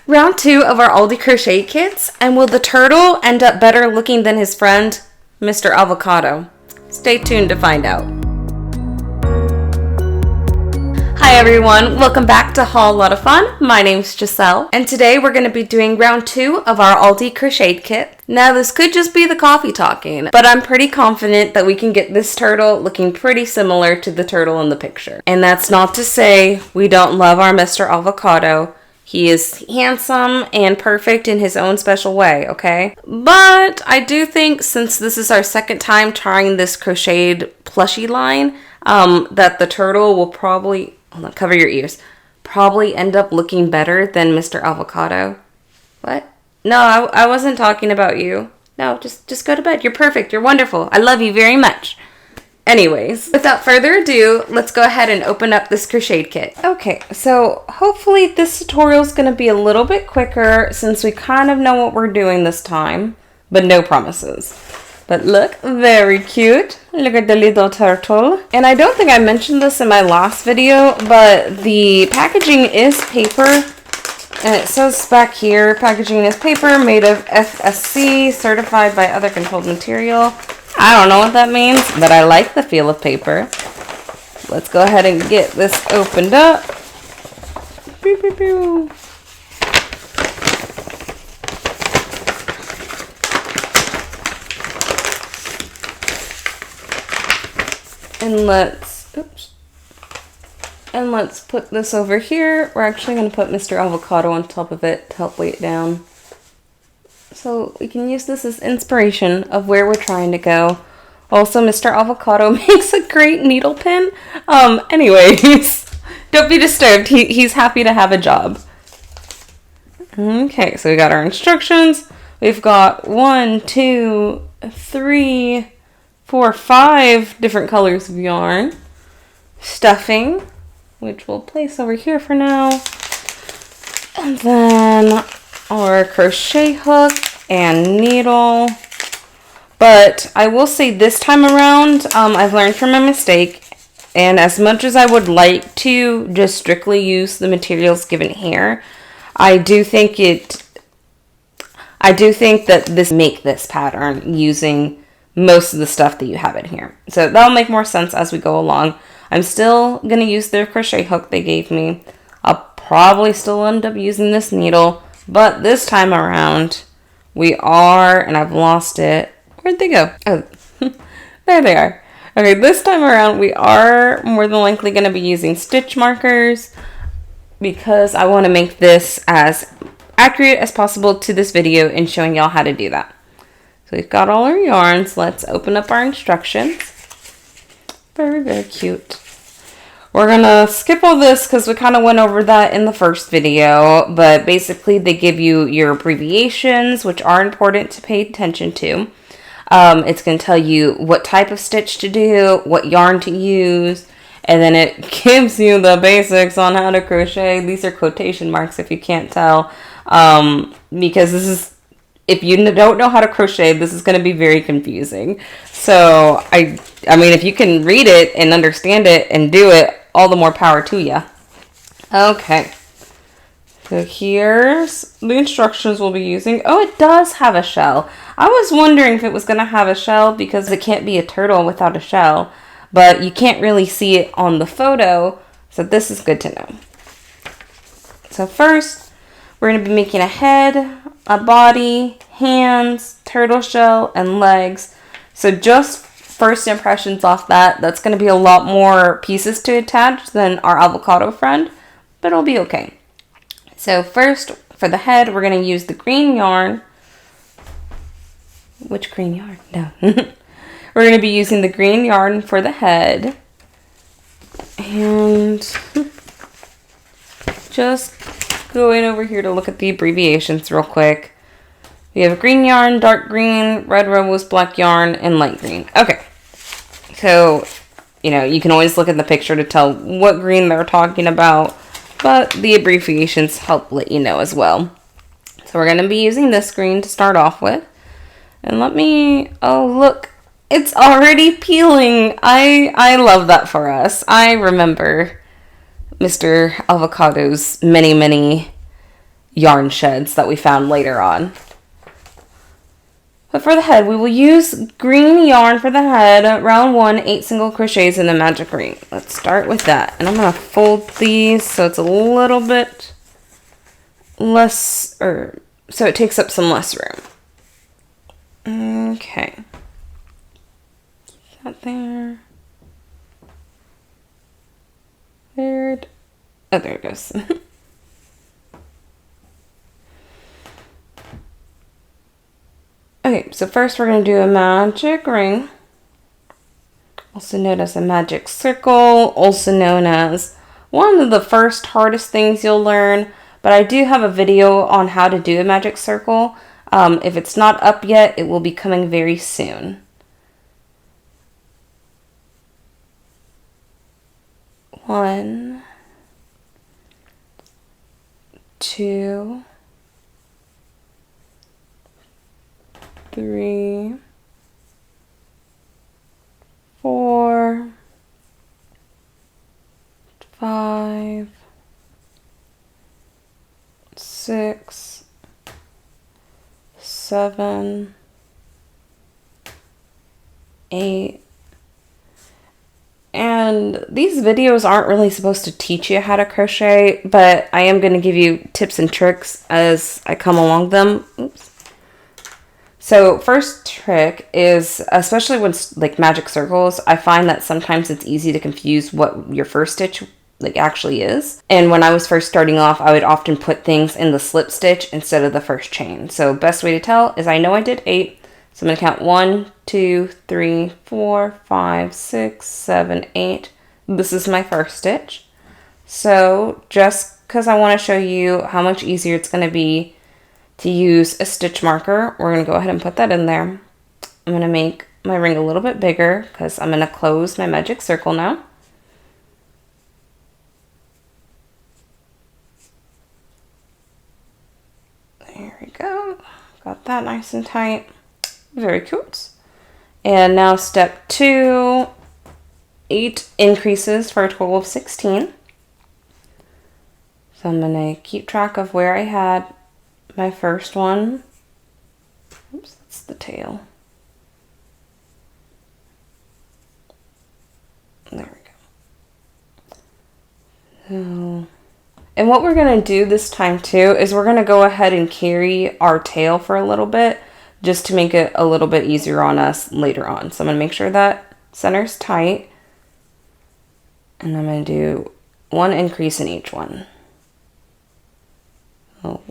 Round 2 of our Aldi Crochet Kits, and will the turtle end up better looking than his friend, Mr. Avocado? Stay tuned to find out. Hi everyone, welcome back to Haul A Lot of Fun. My name's Giselle, and today we're going to be doing round 2 of our Aldi Crochet Kit. Now this could just be the coffee talking, but I'm pretty confident that we can get this turtle looking pretty similar to the turtle in the picture. And that's not to say we don't love our Mr. Avocado. He is handsome and perfect in his own special way, okay? But I do think since this is our second time trying this crocheted plushie line, that the turtle will probably, hold on, cover your ears, probably end up looking better than Mr. Avocado. What? No, I wasn't talking about you. No, just go to bed. You're perfect. You're wonderful. I love you very much. Anyways, without further ado, let's go ahead and open up this crocheted kit. Okay, so hopefully this tutorial is going to be a little bit quicker since we kind of know what we're doing this time, but no promises. But look, very cute. Look at the little turtle. And I don't think I mentioned this in my last video, but the packaging is paper. And it says back here, packaging is paper made of FSC, certified by other controlled material. I don't know what that means, but I like the feel of paper. Let's go ahead and get this opened up. Pew, pew, pew. And let's put this over here. We're actually going to put Mr. Avocado on top of it to help weigh it down. So we can use this as inspiration of where we're trying to go. Also, Mr. Avocado makes a great needle pin. Anyways, don't be disturbed. He's happy to have a job. Okay, so we got our instructions. We've got 1, 2, 3, 4, 5 different colors of yarn. Stuffing, which we'll place over here for now. And then our crochet hook and needle. But I will say this time around, I've learned from my mistake, and as much as I would like to just strictly use the materials given here, I do think that make this pattern using most of the stuff that you have in here. So that'll make more sense as we go along. I'm still going to use their crochet hook they gave me. I'll probably still end up using this needle, but this time around we are, and I've lost it. Where'd they go? Oh, there they are. Okay, this time around we are more than likely going to be using stitch markers because I want to make this as accurate as possible to this video and showing y'all how to do that. So we've got all our yarns. Let's open up our instructions. Very, very cute. We're going to skip all this because we kind of went over that in the first video. But basically they give you your abbreviations, which are important to pay attention to. It's going to tell you what type of stitch to do, what yarn to use. And then it gives you the basics on how to crochet. These are quotation marks if you can't tell. Because this is, if you don't know how to crochet, this is going to be very confusing. So, I mean, if you can read it and understand it and do it, all the more power to you. Okay. So here's the instructions we'll be using. Oh, it does have a shell. I was wondering if it was going to have a shell because it can't be a turtle without a shell. But you can't really see it on the photo. So this is good to know. So first, we're going to be making a head, a body, hands, turtle shell, and legs. So just first impressions off that's going to be a lot more pieces to attach than our avocado friend, but it'll be okay. So first, for the head, we're going to use the green yarn. Which green yarn? No. We're going to be using the green yarn for the head. And just going over here to look at the abbreviations real quick. We have green yarn, dark green, red rose, black yarn, and light green. Okay. So, you can always look at the picture to tell what green they're talking about, but the abbreviations help let you know as well. So we're going to be using this green to start off with. And oh look, it's already peeling. I love that for us. I remember Mr. Avocado's many yarn sheds that we found later on. But for the head, we will use green yarn for the head, round 1, 8 single crochets in the magic ring. Let's start with that. And I'm going to fold these so it's a little bit less, so it takes up some less room. Okay. Keep that there. Weird. Oh, there it goes. Okay, so first we're going to do a magic ring, also known as a magic circle, also known as one of the first hardest things you'll learn, but I do have a video on how to do a magic circle. If it's not up yet, it will be coming very soon. One, two, 3, 4, 5, 6, 7, 8. And these videos aren't really supposed to teach you how to crochet, but I am going to give you tips and tricks as I come along them. Oops. So first trick is, especially when like magic circles, I find that sometimes it's easy to confuse what your first stitch like actually is. And when I was first starting off, I would often put things in the slip stitch instead of the first chain. So best way to tell is I know I did 8. So I'm going to count 1, 2, 3, 4, 5, 6, 7, 8. This is my first stitch. So just because I want to show you how much easier it's going to be to use a stitch marker, we're going to go ahead and put that in there. I'm going to make my ring a little bit bigger because I'm going to close my magic circle now. There we go. Got that nice and tight. Very cute. And now step 2, 8 increases for a total of 16. So I'm going to keep track of where I had my first one. Oops, that's the tail. There we go. So, and what we're going to do this time too is we're going to go ahead and carry our tail for a little bit just to make it a little bit easier on us later on. So I'm going to make sure that center's tight. And I'm going to do 1 increase in each one.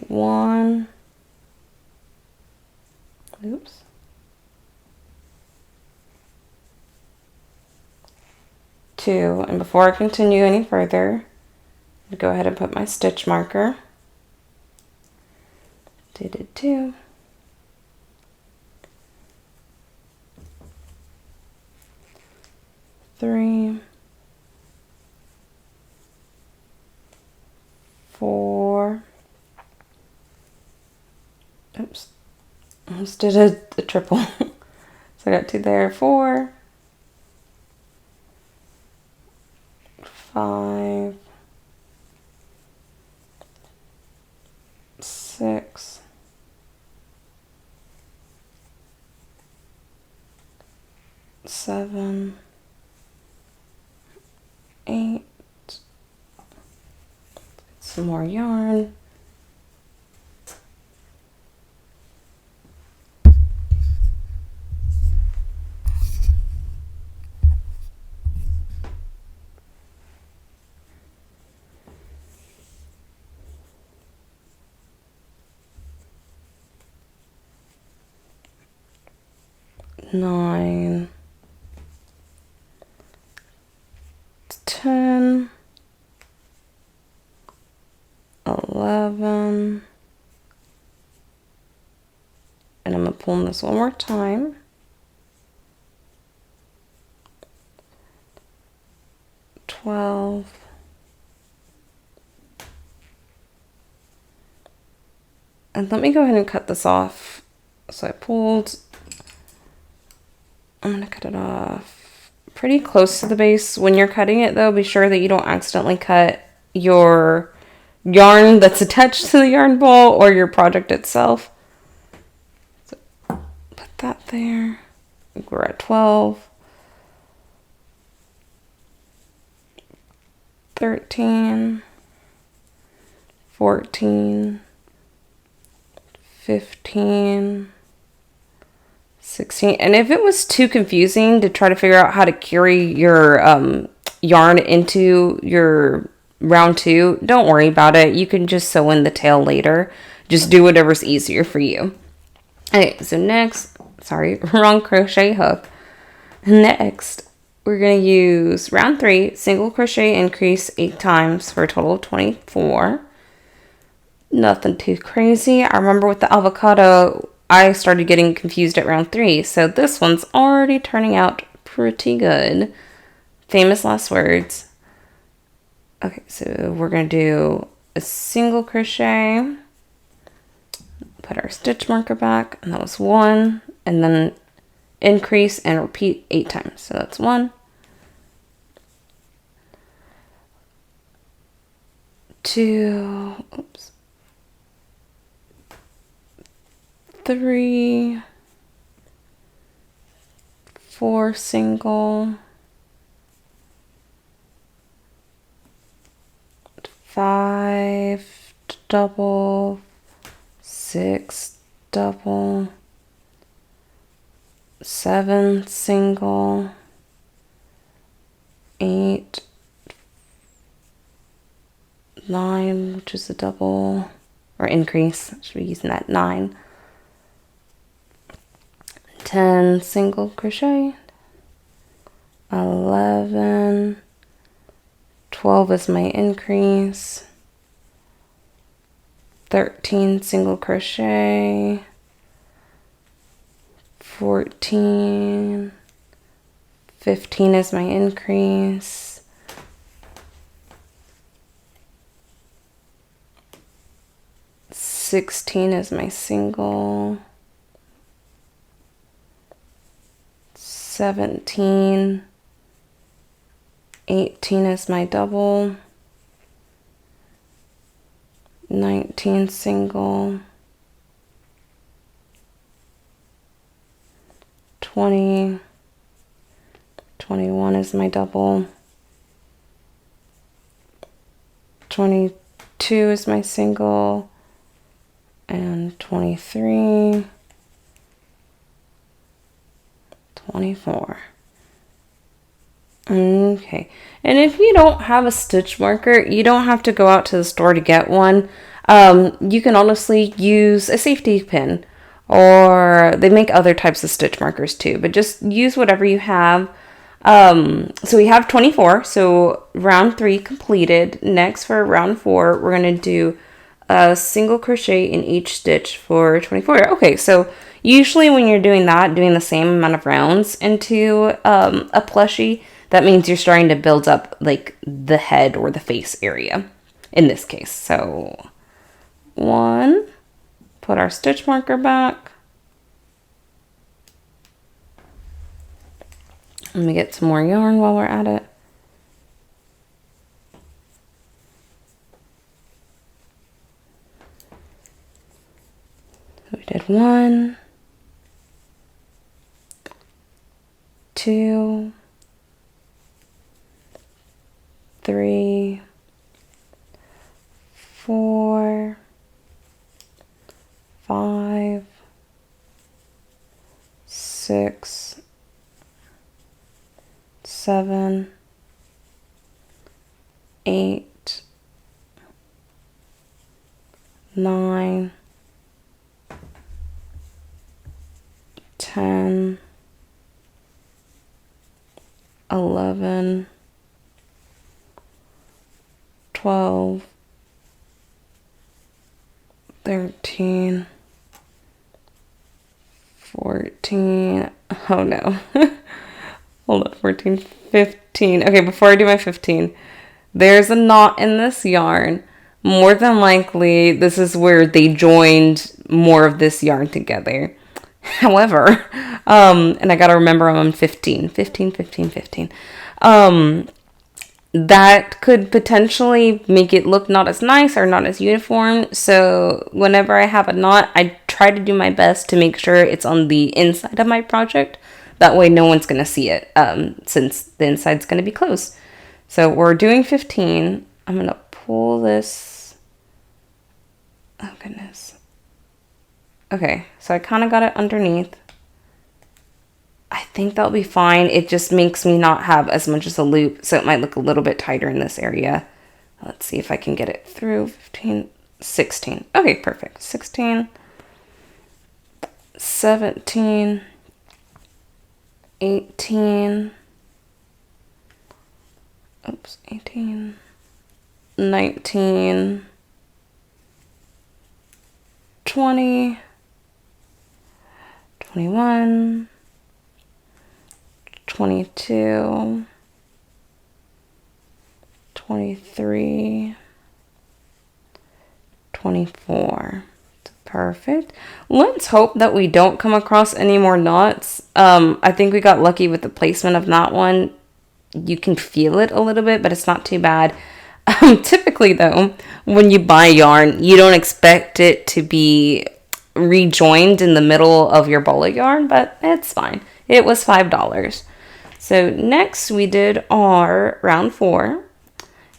1, oops, 2, and before I continue any further, I'll go ahead and put my stitch marker. Did 2. 3, 4. Oops, almost did a triple. So I got 2 there. 4, 5, 6, 7, 8. Some more yarn. Nine, 10, 11, and I'm going to pull in this one more time. 12, and let me go ahead and cut this off. So I pulled, I'm going to cut it off pretty close to the base. When you're cutting it though, be sure that you don't accidentally cut your yarn that's attached to the yarn ball or your project itself. So put that there. We're at 12. 13. 14. 15. 16. And if it was too confusing to try to figure out how to carry your yarn into your round 2, don't worry about it. You can just sew in the tail later. Just do whatever's easier for you. Okay, so next, sorry, wrong crochet hook. Next, we're going to use round 3, single crochet increase 8 times for a total of 24. Nothing too crazy. I remember with the avocado, I started getting confused at round 3, so this one's already turning out pretty good. Famous last words. Okay, so we're going to do a single crochet, put our stitch marker back, and that was 1, and then increase and repeat 8 times. So that's 1, 2, oops, 3, 4 single, 5 double, 6 double, 7 single, 8, 9, which is a double or increase. I should be using that 9. 10 single crochet, 11, 12 is my increase, 13 single crochet, 14, 15 is my increase, 16 is my single, 17, 18 is my double, 19 single, 20, 21 is my double, 22 is my single, and 23, 24. Okay, and if you don't have a stitch marker, you don't have to go out to the store to get one. You can honestly use a safety pin, or they make other types of stitch markers too, but just use whatever you have. So we have 24, so round 3 completed. Next, for round 4, we're going to do a single crochet in each stitch for 24. Okay, so usually when you're doing that, doing the same amount of rounds into a plushie, that means you're starting to build up like the head or the face area in this case. So 1, put our stitch marker back. Let me get some more yarn while we're at it. We did 1, 2, 3, 4, 5, 6, 7, 8, 9, 10, 11, 12, 13, 14, oh no, hold on, 14, 15, okay, before I do my 15, there's a knot in this yarn. More than likely, this is where they joined more of this yarn together. However, and I gotta remember I'm on 15. that could potentially make it look not as nice or not as uniform. So whenever I have a knot, I try to do my best to make sure it's on the inside of my project. That way no one's going to see it, since the inside's going to be closed. So we're doing 15. I'm going to pull this. Oh, goodness. Okay, so I kind of got it underneath. I think that'll be fine. It just makes me not have as much as a loop, so it might look a little bit tighter in this area. Let's see if I can get it through. 15, 16. Okay, perfect. 16, 17, 18, oops, 18, 19, 20, 21, 22, 23, 24. Perfect. Let's hope that we don't come across any more knots. I think we got lucky with the placement of that one. You can feel it a little bit, but it's not too bad. Typically, though, when you buy yarn, you don't expect it to be rejoined in the middle of your ball of yarn, but it's fine. It was $5. So next we did our round 4.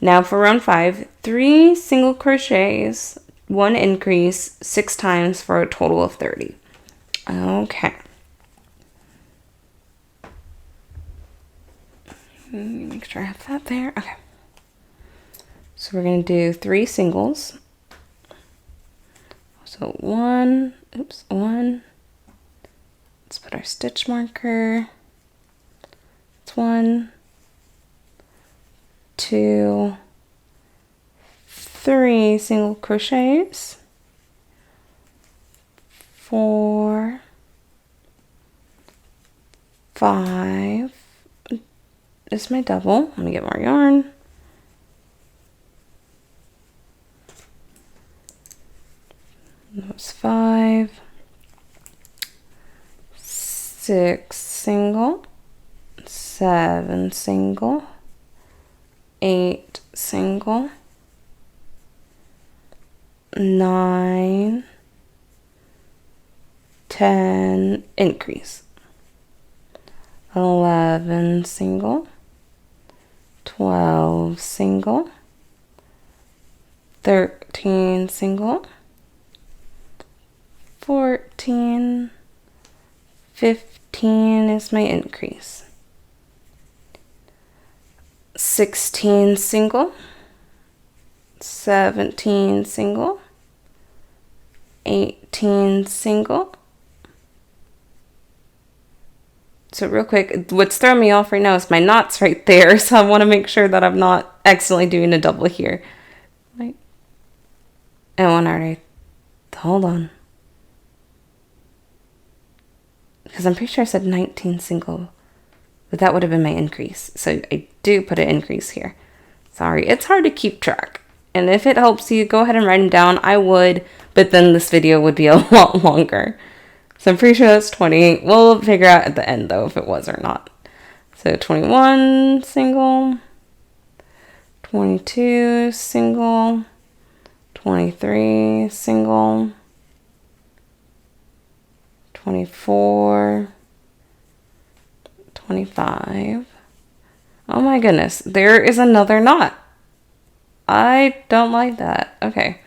Now for round 5, 3 single crochets, 1 increase, 6 times for a total of 30. Okay. Let me make sure I have that there. Okay. So we're going to do 3 singles. So 1, oops, 1. Let's put our stitch marker. It's 1, 2, 3 single crochets, 4, 5. This is my double. Let me get more yarn. That was 5, 6 single, 7 single, 8 single, 9, 10 increase, 11 single, 12 single, 13 single, 14, 15 is my increase, 16 single, 17 single, 18 single. So real quick, what's throwing me off right now is my knots right there, so I want to make sure that I'm not accidentally doing a double here. Right. And one already. Hold on. Because I'm pretty sure I said 19 single, but that would have been my increase. So I do put an increase here. Sorry, it's hard to keep track. And if it helps you, go ahead and write them down. I would, but then this video would be a lot longer. So I'm pretty sure that's 20. We'll figure out at the end, though, if it was or not. So 21 single, 22 single, 23 single, 24, 25. Oh my goodness, there is another knot. I don't like that. Okay.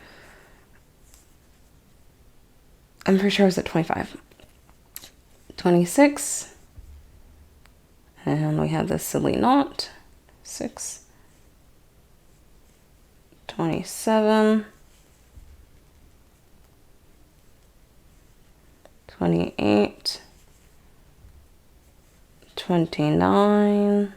I'm pretty sure I was at 25. 26. And we have this silly knot. 6. 27. 28. 29.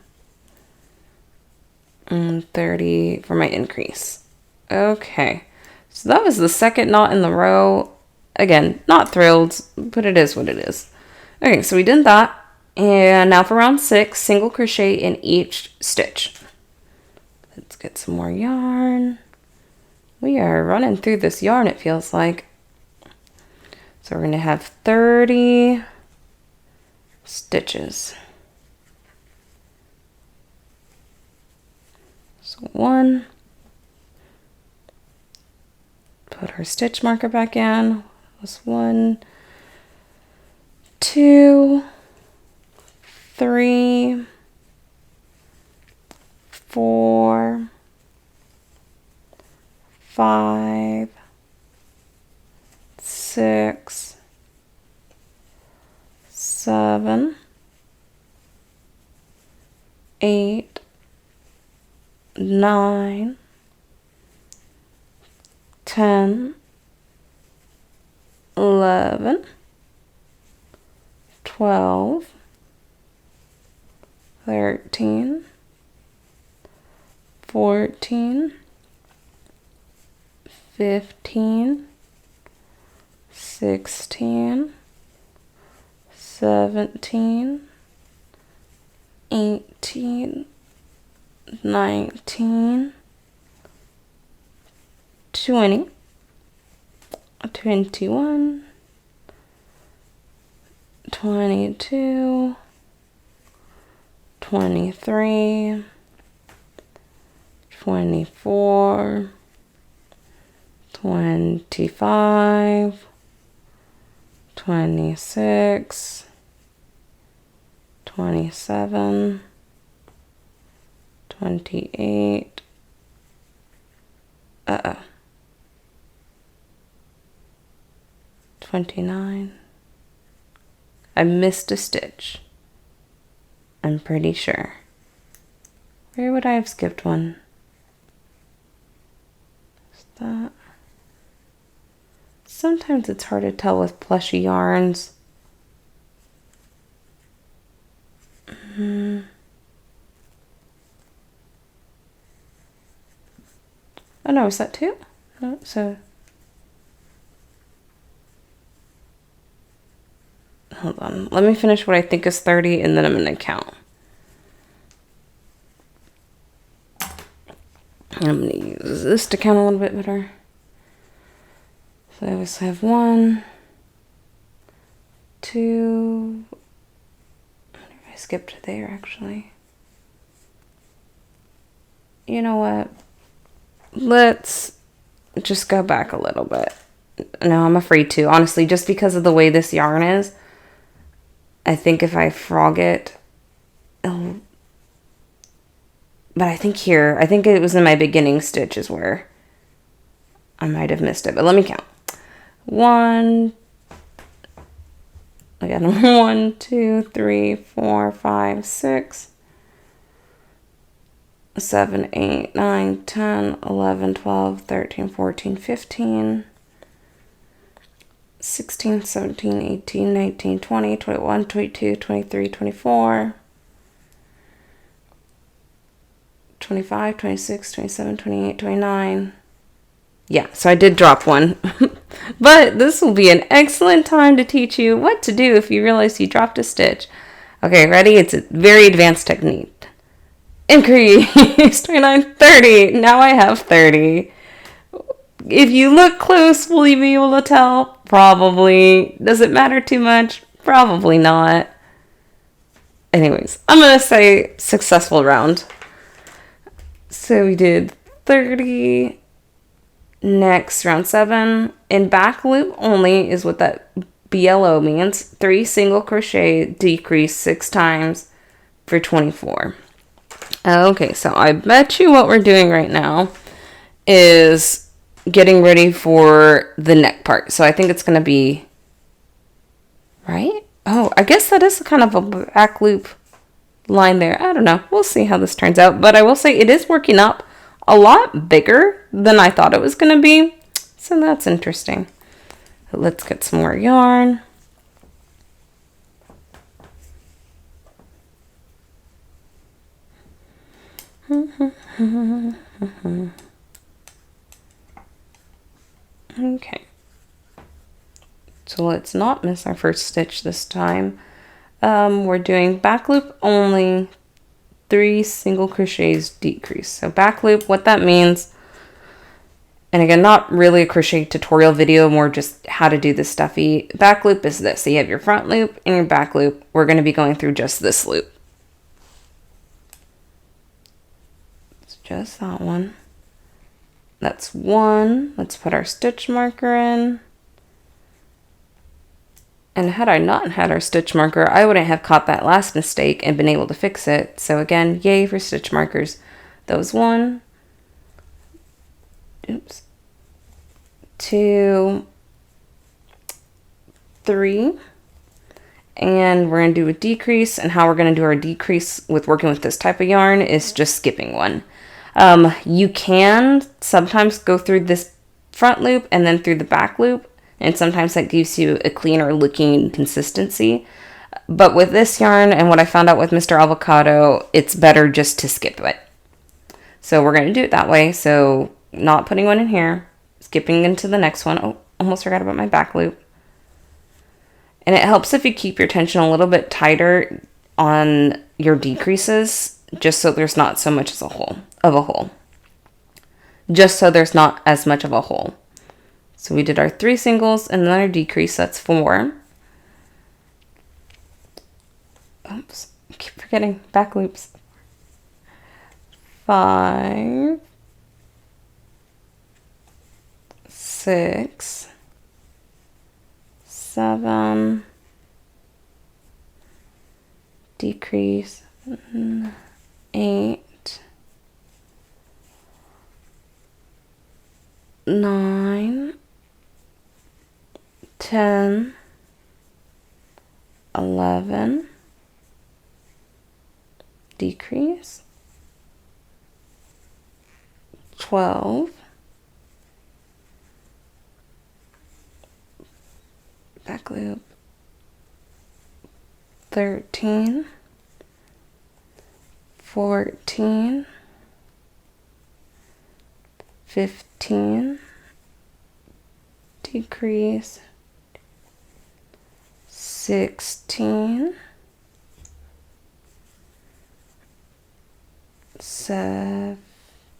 And 30 for my increase. Okay. So that was the second knot in the row. Again, not thrilled, but it is what it is. Okay, so we did that. And now for round 6, single crochet in each stitch. Let's get some more yarn. We are running through this yarn, it feels like. So we're going to have 30 stitches. So 1, put our stitch marker back in. That's 1, 2, 3, 4, 5, 6, 7, 8, 9, 10, 11, 12, 13, 14, 15, 16, 17, 18, 19, 20, 21, 22, 23, 24, 25, 26, 27, 28, 29. I missed a stitch. I'm pretty sure. Where would I have skipped one? Is that? Sometimes it's hard to tell with plushy yarns. Oh no, is that 2? No, so hold on. Let me finish what I think is 30 and then I'm gonna count. I'm gonna use this to count a little bit better. So I always have 1, 2. I wonder if I skipped there actually. You know what? Let's just go back a little bit. No, I'm afraid to. Honestly, just because of the way this yarn is, I think if I frog it, but I think it was in my beginning stitch is where I might have missed it. But let me count. 1, again, 1, 2, 3, 4, 5, 6, 7, 8, 9, 10, 11, 12, 13, 14, 15, 16, 17, 18, 19, 20, 21, 22, 23, 24, 25, 26, 27, 28, 29. Yeah, so I did drop one. But this will be an excellent time to teach you what to do if you realize you dropped a stitch. Okay, ready? It's a very advanced technique. Increase 29, 30. Now I have 30. If you look close, will you be able to tell? Probably. Does it matter too much? Probably not. Anyways, I'm going to say successful round. So we did 30. Next, round 7. In back loop only is what that BLO means. 3 single crochet, decrease 6 times for 24. Okay, so I bet you what we're doing right now is getting ready for the neck part. So I think it's going to be, right? Oh, I guess that is kind of a back loop line there. I don't know. We'll see how this turns out. But I will say it is working up a lot bigger than I thought it was going to be. So that's interesting. Let's get some more yarn. Okay. So let's not miss our first stitch this time. We're doing back loop only, 3 single crochets, decrease. So back loop, what that means, and again, not really a crochet tutorial video, more just how to do this stuffy. Back loop is this. So you have your front loop and your back loop. We're going to be going through just this loop. Let's just that one. That's one. Let's put our stitch marker in. And had I not had our stitch marker, I wouldn't have caught that last mistake and been able to fix it. So again, yay for stitch markers. That was 1, oops, 2, 3. And we're going to do a decrease. And how we're going to do our decrease with working with this type of yarn is just skipping one. You can sometimes go through this front loop and then through the back loop. And sometimes that gives you a cleaner looking consistency. But with this yarn and what I found out with Mr. Avocado, it's better just to skip it. So we're going to do it that way. So not putting one in here, skipping into the next one. Oh, almost forgot about my back loop. And it helps if you keep your tension a little bit tighter on your decreases, just so there's not so much as a hole. Just so there's not as much of a hole. So we did our 3 singles and then our decrease, that's 4. Oops, I keep forgetting back loops. 5, 6, 7, decrease, 8, 9, 10, 11, decrease, 12, back loop, 13, 14, 15, decrease, 16, 7,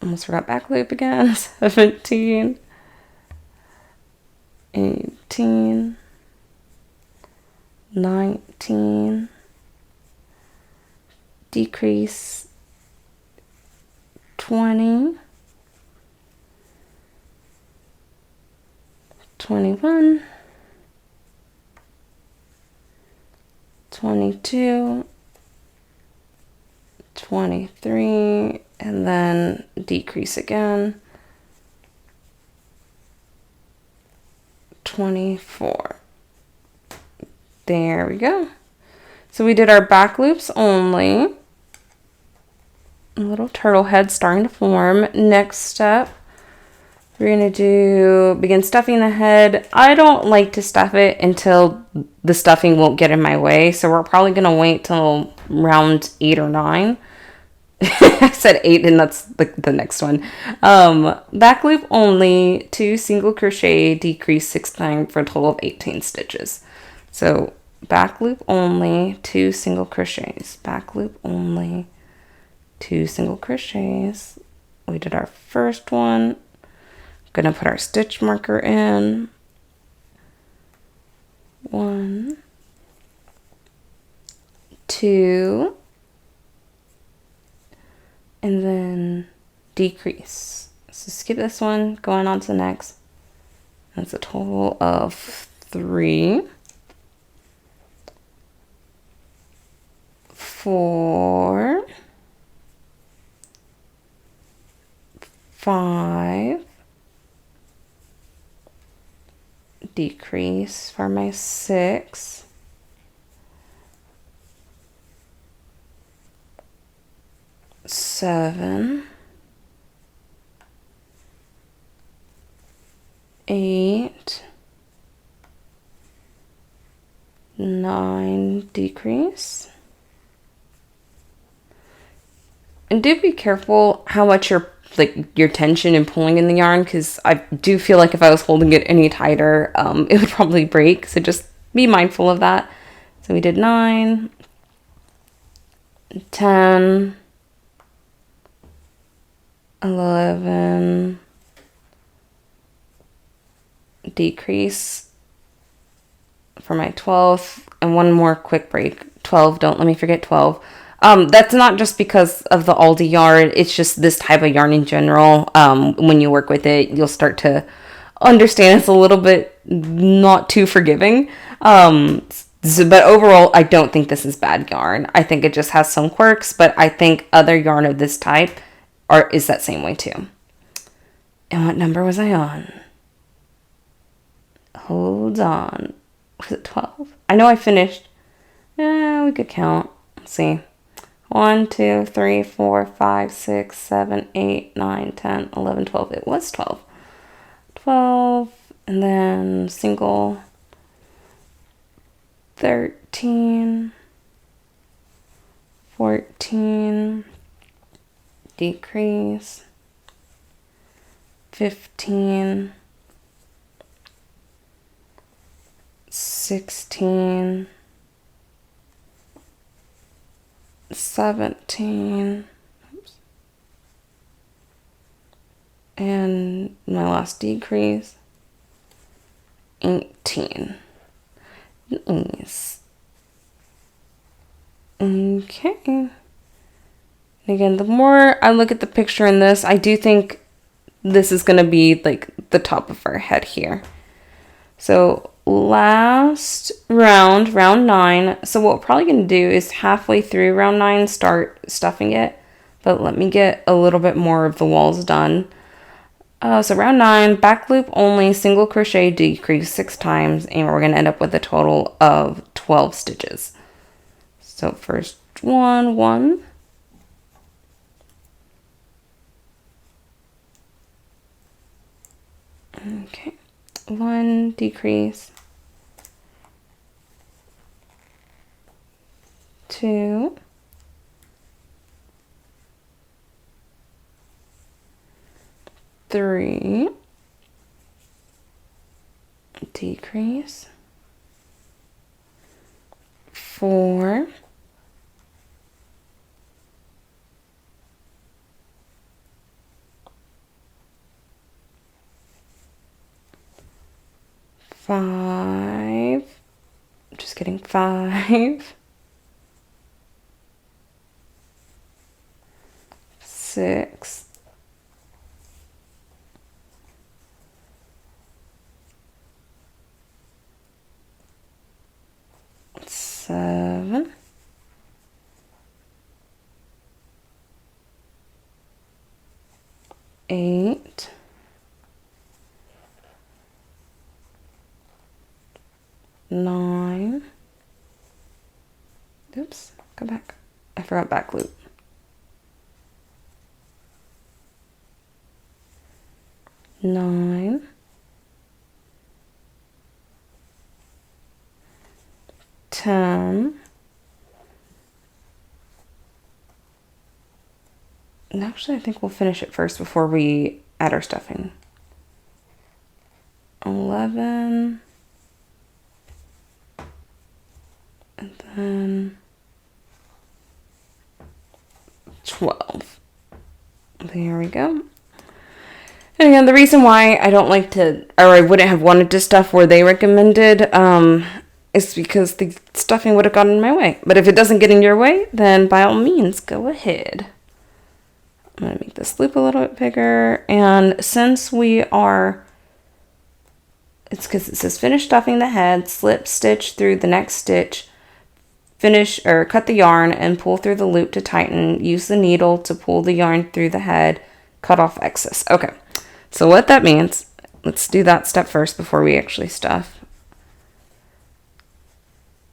almost forgot back loop again, 17, 18, 19, decrease, 20, 21, 22, 23, and then decrease again, 24. There we go. So we did our back loops only. A little turtle head starting to form. Next step, we're going to begin stuffing the head. I don't like to stuff it until the stuffing won't get in my way. So we're probably going to wait till round 8 or 9. I said 8 and that's the next one. Back loop only, 2 single crochet, decrease 6 times for a total of 18 stitches. So back loop only, 2 single crochets. Back loop only, 2 single crochets. We did our first one. Gonna put our stitch marker in. 1, 2, and then decrease. So skip this one, going on to the next. That's a total of 3, 4, 5, decrease for my 6, 7, 8, 9, decrease. And do be careful how much your tension and pulling in the yarn, because I do feel like if I was holding it any tighter, it would probably break. So just be mindful of that. So we did 9, 10, 11, decrease for my 12th, and one more quick break. 12, don't let me forget 12. That's not just because of the Aldi yarn. It's just this type of yarn in general. When you work with it, you'll start to understand it's a little bit not too forgiving. But overall, I don't think this is bad yarn. I think it just has some quirks, but I think other yarn of this type is that same way too. And what number was I on? Hold on. Was it 12? I know I finished. We could count. Let's see. 1, 2, 3, 4, 5, 6, 7, 8, 9, 10, 11, 12. It was 12. 12. And then single. 13, 14, decrease, 15, 16, 17, and my last decrease, 18. Nice. Okay. Again, the more I look at the picture in this, I do think this is going to be like the top of our head here. So last round, round 9. So what we're probably going to do is halfway through round 9, start stuffing it. But let me get a little bit more of the walls done. So round 9, back loop only, single crochet, decrease 6 times, and we're going to end up with a total of 12 stitches. So first one, okay, 1 decrease, 2, 3, decrease, 4, 5, just kidding, 5, 6, 7, 8, 9, oops, go back, I forgot back loop, 9, 10, and actually I think we'll finish it first before we add our stuffing. 11, and then 12. There we go. And again, the reason why I don't like to, or I wouldn't have wanted to stuff where they recommended, is because the stuffing would have gotten in my way. But if it doesn't get in your way, then by all means, go ahead. I'm going to make this loop a little bit bigger. And since we are, it's because it says finish stuffing the head, slip stitch through the next stitch, finish or cut the yarn and pull through the loop to tighten. Use the needle to pull the yarn through the head, cut off excess. Okay, so what that means, let's do that step first before we actually stuff.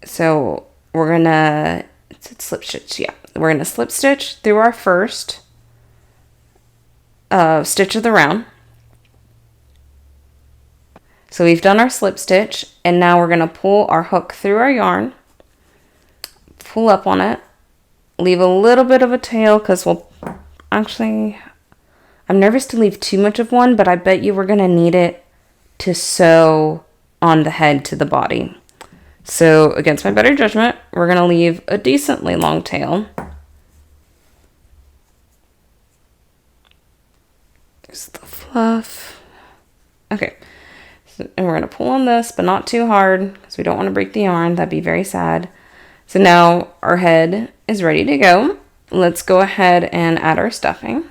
So we're gonna, it's slip stitch, yeah. We're gonna slip stitch through our first stitch of the round. So we've done our slip stitch, and now we're gonna pull our hook through our yarn, pull up on it, leave a little bit of a tail, because we'll actually, I'm nervous to leave too much of one, but I bet you we're gonna need it to sew on the head to the body. So against my better judgment, we're going to leave a decently long tail. There's the fluff. Okay, so, and we're going to pull on this, but not too hard because we don't want to break the yarn. That'd be very sad. So now our head is ready to go. Let's go ahead and add our stuffing.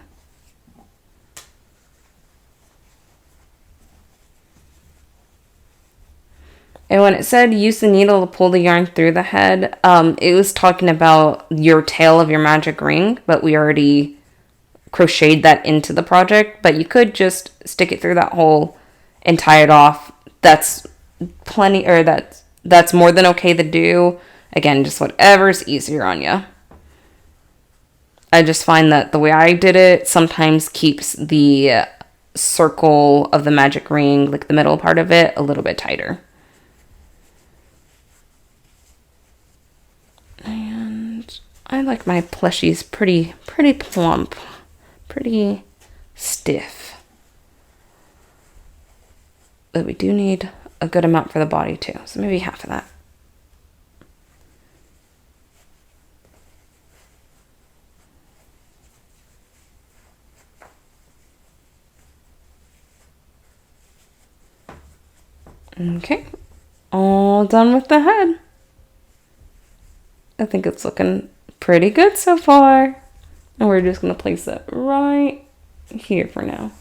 And when it said use the needle to pull the yarn through the head, it was talking about your tail of your magic ring, but we already crocheted that into the project. But you could just stick it through that hole and tie it off. That's plenty, or that's more than okay to do. Again, just whatever's easier on you. I just find that the way I did it sometimes keeps the circle of the magic ring, like the middle part of it, a little bit tighter. And I like my plushies pretty plump, pretty stiff. But we do need a good amount for the body too, so maybe half of that. Okay, all done with the head. I think it's looking pretty good so far. And we're just going to place it right here for now.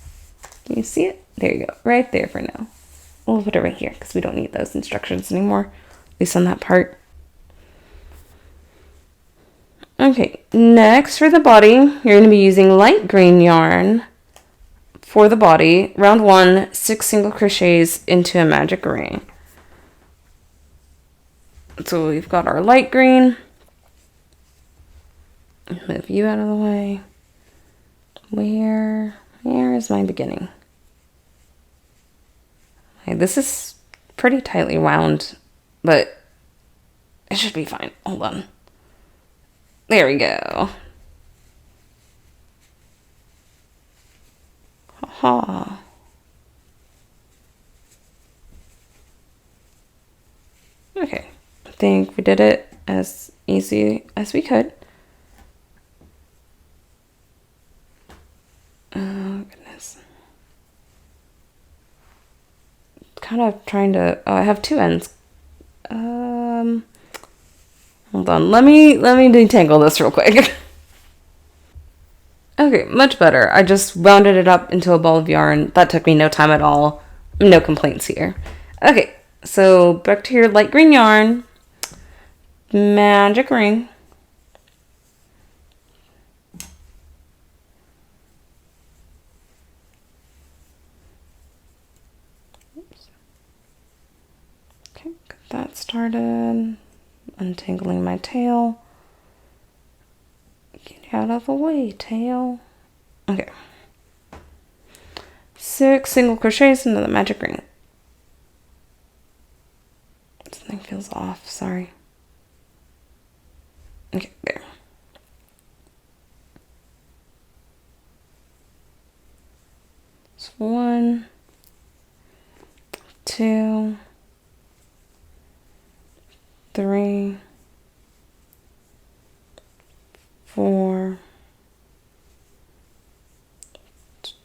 Can you see it? There you go, right there for now. We'll put it right here because we don't need those instructions anymore, at least on that part. Okay, next for the body, you're going to be using light green yarn for the body. Round 1, 6 single crochets into a magic ring. So we've got our light green. Move you out of the way. Where is my beginning? Okay, this is pretty tightly wound, but it should be fine. Hold on. There we go. Ha. Okay, I think we did it as easy as we could. Oh, goodness. Kind of trying to... Oh, I have 2 ends. Hold on. Let me detangle this real quick. Okay, much better. I just rounded it up into a ball of yarn. That took me no time at all. No complaints here. Okay, so back to your light green yarn. Magic ring. Oops. Okay, get that started. Untangling my tail. Get out of the way, tail. Okay. 6 single crochets into the magic ring. Something feels off, sorry. Okay, there. So 1, 2, 3, 4,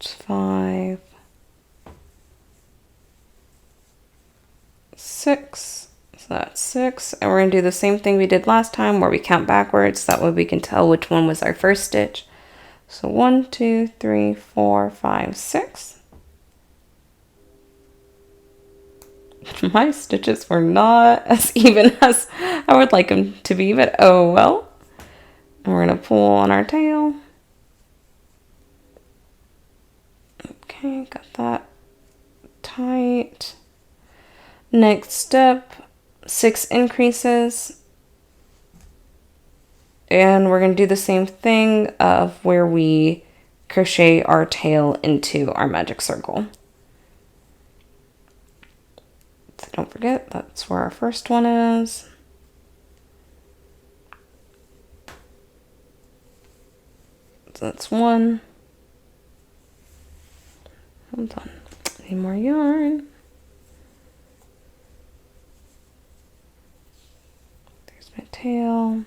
5, 6. So that's 6. And we're going to do the same thing we did last time where we count backwards. That way we can tell which one was our first stitch. So 1, 2, 3, 4, 5, 6. My stitches were not as even as I would like them to be, but oh well. And we're going to pull on our tail. Okay, got that tight. Next step, 6 increases. And we're going to do the same thing of where we crochet our tail into our magic circle. So don't forget, that's where our first one is. So that's 1. Hold on. Need more yarn. There's my tail.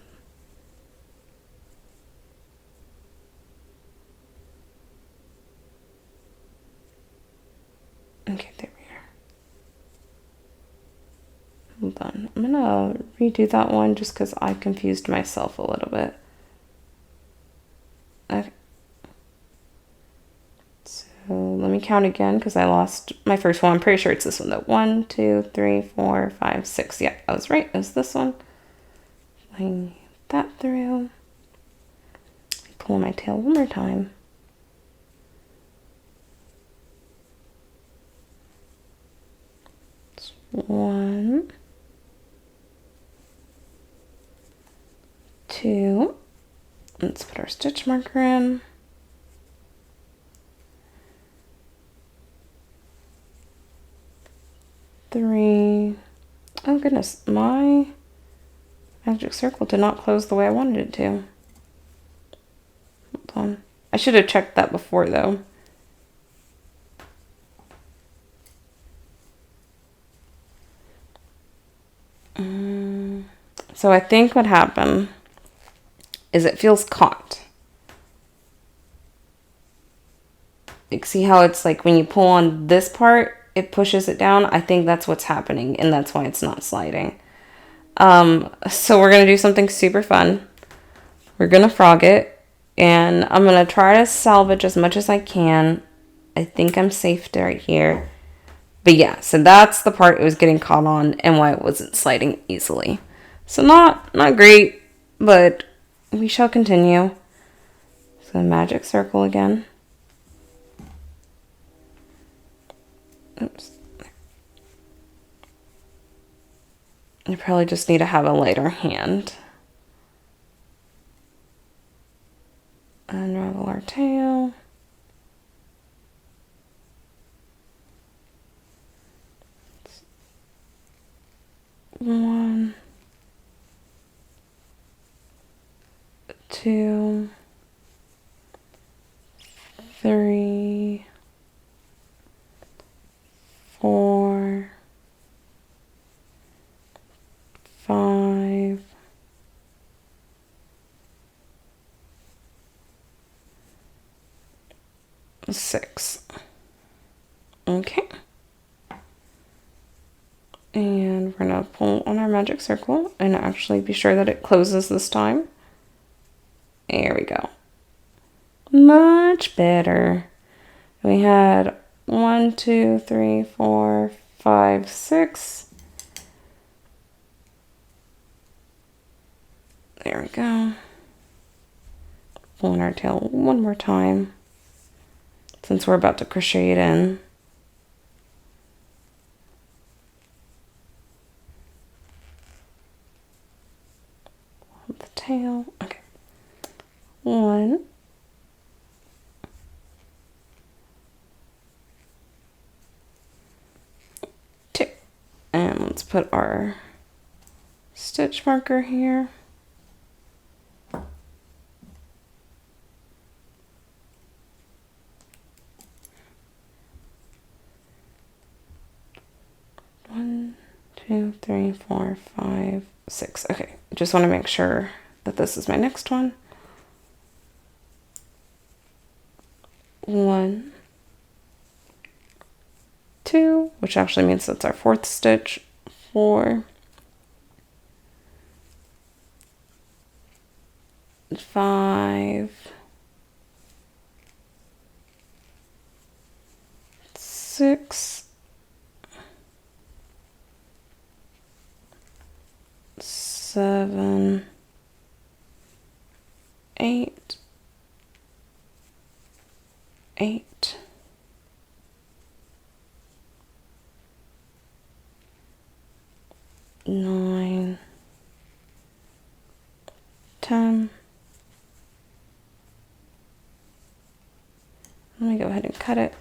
Okay, there we Hold on. I'm gonna redo that one just because I confused myself a little bit. Okay. So let me count again because I lost my first one. I'm pretty sure it's this one though. 1, 2, 3, 4, 5, 6. Yeah, I was right. It was this one. Line that through. Pull my tail one more time. It's 1, 2. Let's put our stitch marker in. 3. Oh goodness, my magic circle did not close the way I wanted it to. Hold on. I should have checked that before though. So I think what happened is it feels caught. Like, see how it's like when you pull on this part, it pushes it down? I think that's what's happening, and that's why it's not sliding. So we're going to do something super fun. We're going to frog it, and I'm going to try to salvage as much as I can. I think I'm safe right here. But yeah, so that's the part it was getting caught on and why it wasn't sliding easily. So not great, but we shall continue. So magic circle again. Oops. You probably just need to have a lighter hand. Unravel our tail. One, 2, 3, 4, 5, 6. Okay. And we're going to pull on our magic circle and actually be sure that it closes this time. There we go. Much better. We had 1, 2, 3, 4, 5, 6. There we go. Pulling our tail one more time since we're about to crochet it in. The tail. Okay. 1, 2. And let's put our stitch marker here. One, 2, 3, 4, 5, 6. Okay, just want to make sure that this is my next one. 1, 2, which actually means that's our 4th stitch. 4, 5, 6, 7, 8, 9, 10. Let me go ahead and cut it.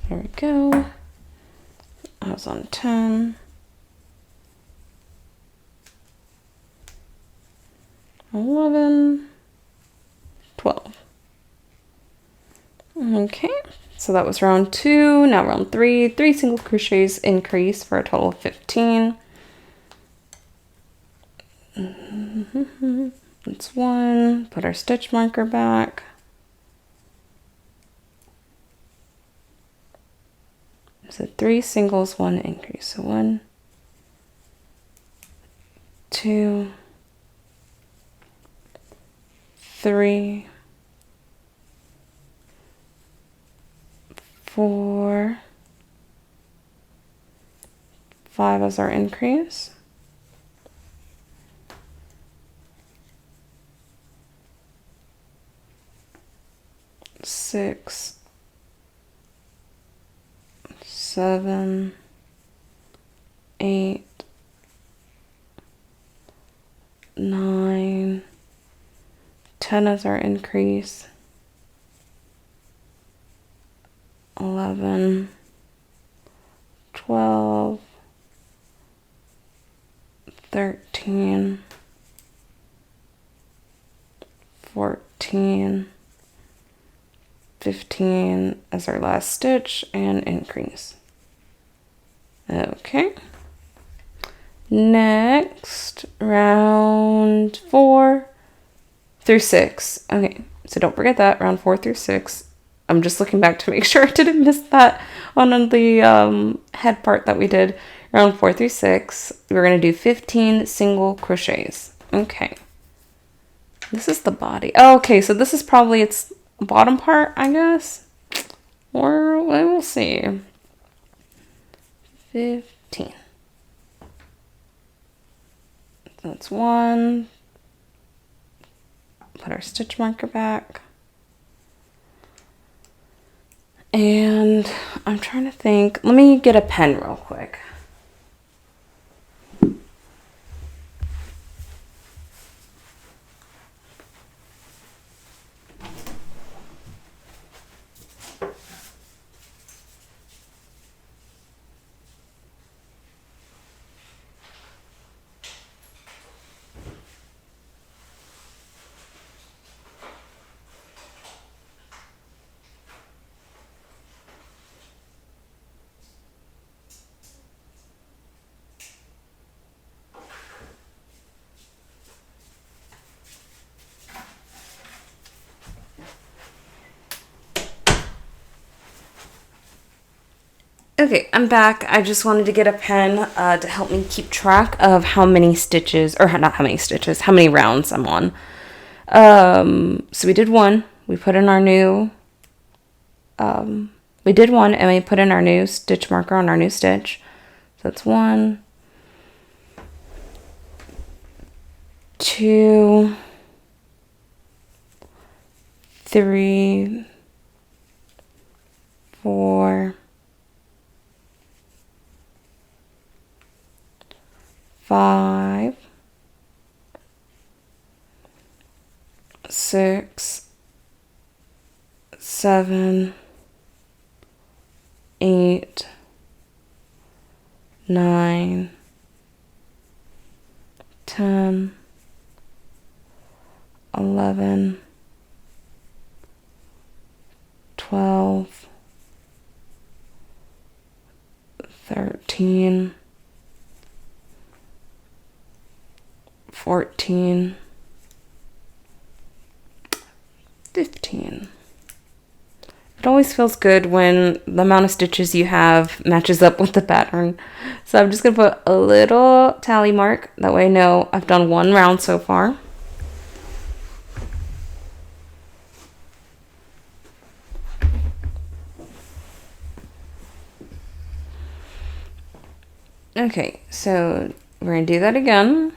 There we go. I was on 10. 11, 12. Okay, so that was round 2. Now round 3. 3 single crochets increase for a total of 15. That's one. Put our stitch marker back. So 3 singles, 1 increase. So 1, 2, 3, 4, 5 as our increase. 6, 7, 8, 9, 10 as our increase. 11, 12, 13, 14, 15 as our last stitch and increase. Okay. Next, round 4 through 6. Okay, so don't forget that, round 4 through 6. I'm just looking back to make sure I didn't miss that on the head part that we did. Round 4 through 6, we're going to do 15 single crochets. Okay. This is the body. Oh, okay, so this is probably its bottom part, I guess. Or we will see. 15. That's 1. Put our stitch marker back. And I'm trying to think. Let me get a pen real quick. Okay, I'm back. I just wanted to get a pen to help me keep track of how many stitches, or not how many stitches, how many rounds I'm on. So we did 1. We put in our new, we did 1 and we put in our new stitch marker on our new stitch. So that's 1, 2, 3, 4, 5, 6, 7, 8, 9, 10, 11, 12, 13, 14, 15. It always feels good when the amount of stitches you have matches up with the pattern. So I'm just going to put a little tally mark. That way I know I've done 1 round so far. Okay, so we're going to do that again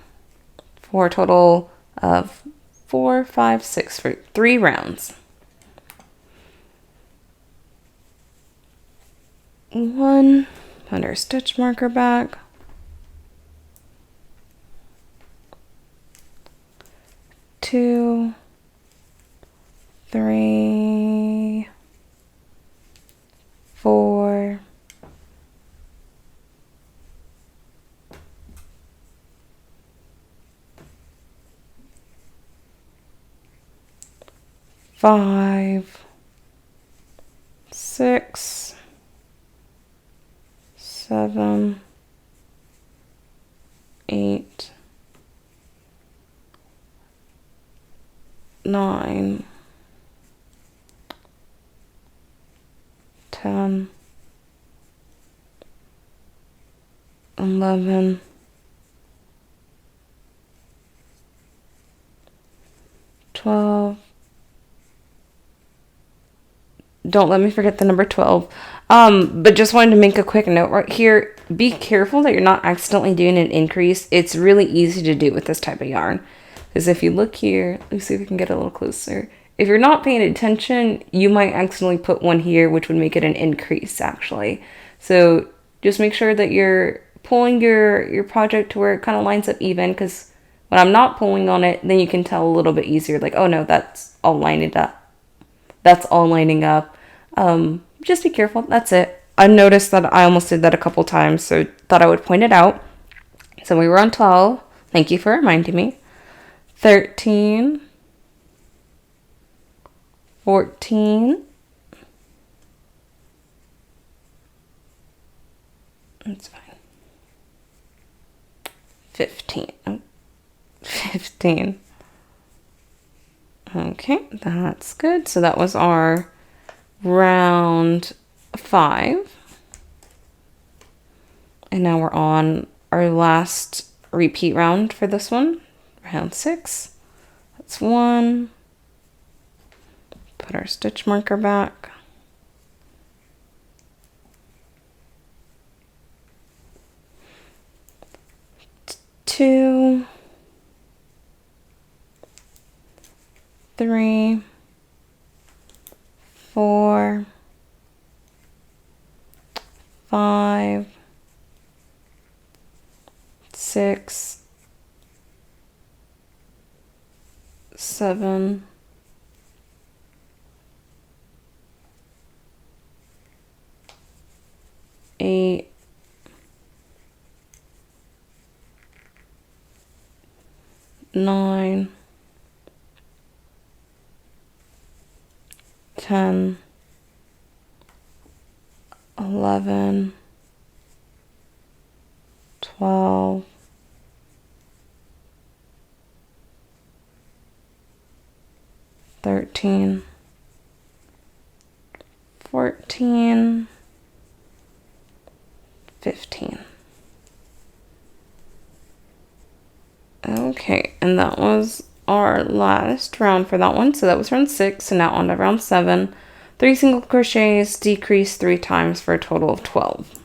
for a total of 4, 5, 6 for 3 rounds. 1, put our stitch marker back. 2, 3, 4, 5, 6, 7, 8, 10, 11, 12. Don't let me forget the number 12. But just wanted to make a quick note right here. Be careful that you're not accidentally doing an increase. It's really easy to do with this type of yarn. Because if you look here, let me see if we can get a little closer. If you're not paying attention, you might accidentally put one here, which would make it an increase, actually. So just make sure that you're pulling your project to where it kind of lines up even, because when I'm not pulling on it, then you can tell a little bit easier, like, oh no, that's all lining up. That's all lining up. Just be careful. That's it. I noticed that I almost did that a couple times, so thought I would point it out. So we were on 12. Thank you for reminding me. 13. 14. That's fine. 15. Oh, 15. Okay, that's good. So that was our round 5. And now we're on our last repeat round for this one. Round 6. That's 1. Put our stitch marker back. 2, 3, 4, 5, 6, 7, 8, 9, 10, 11, 12, 13, 14, 15. Okay, and that was our last round for that one. So that was round 6, so now on to round 7. 3 single crochets, decrease 3 times for a total of 12.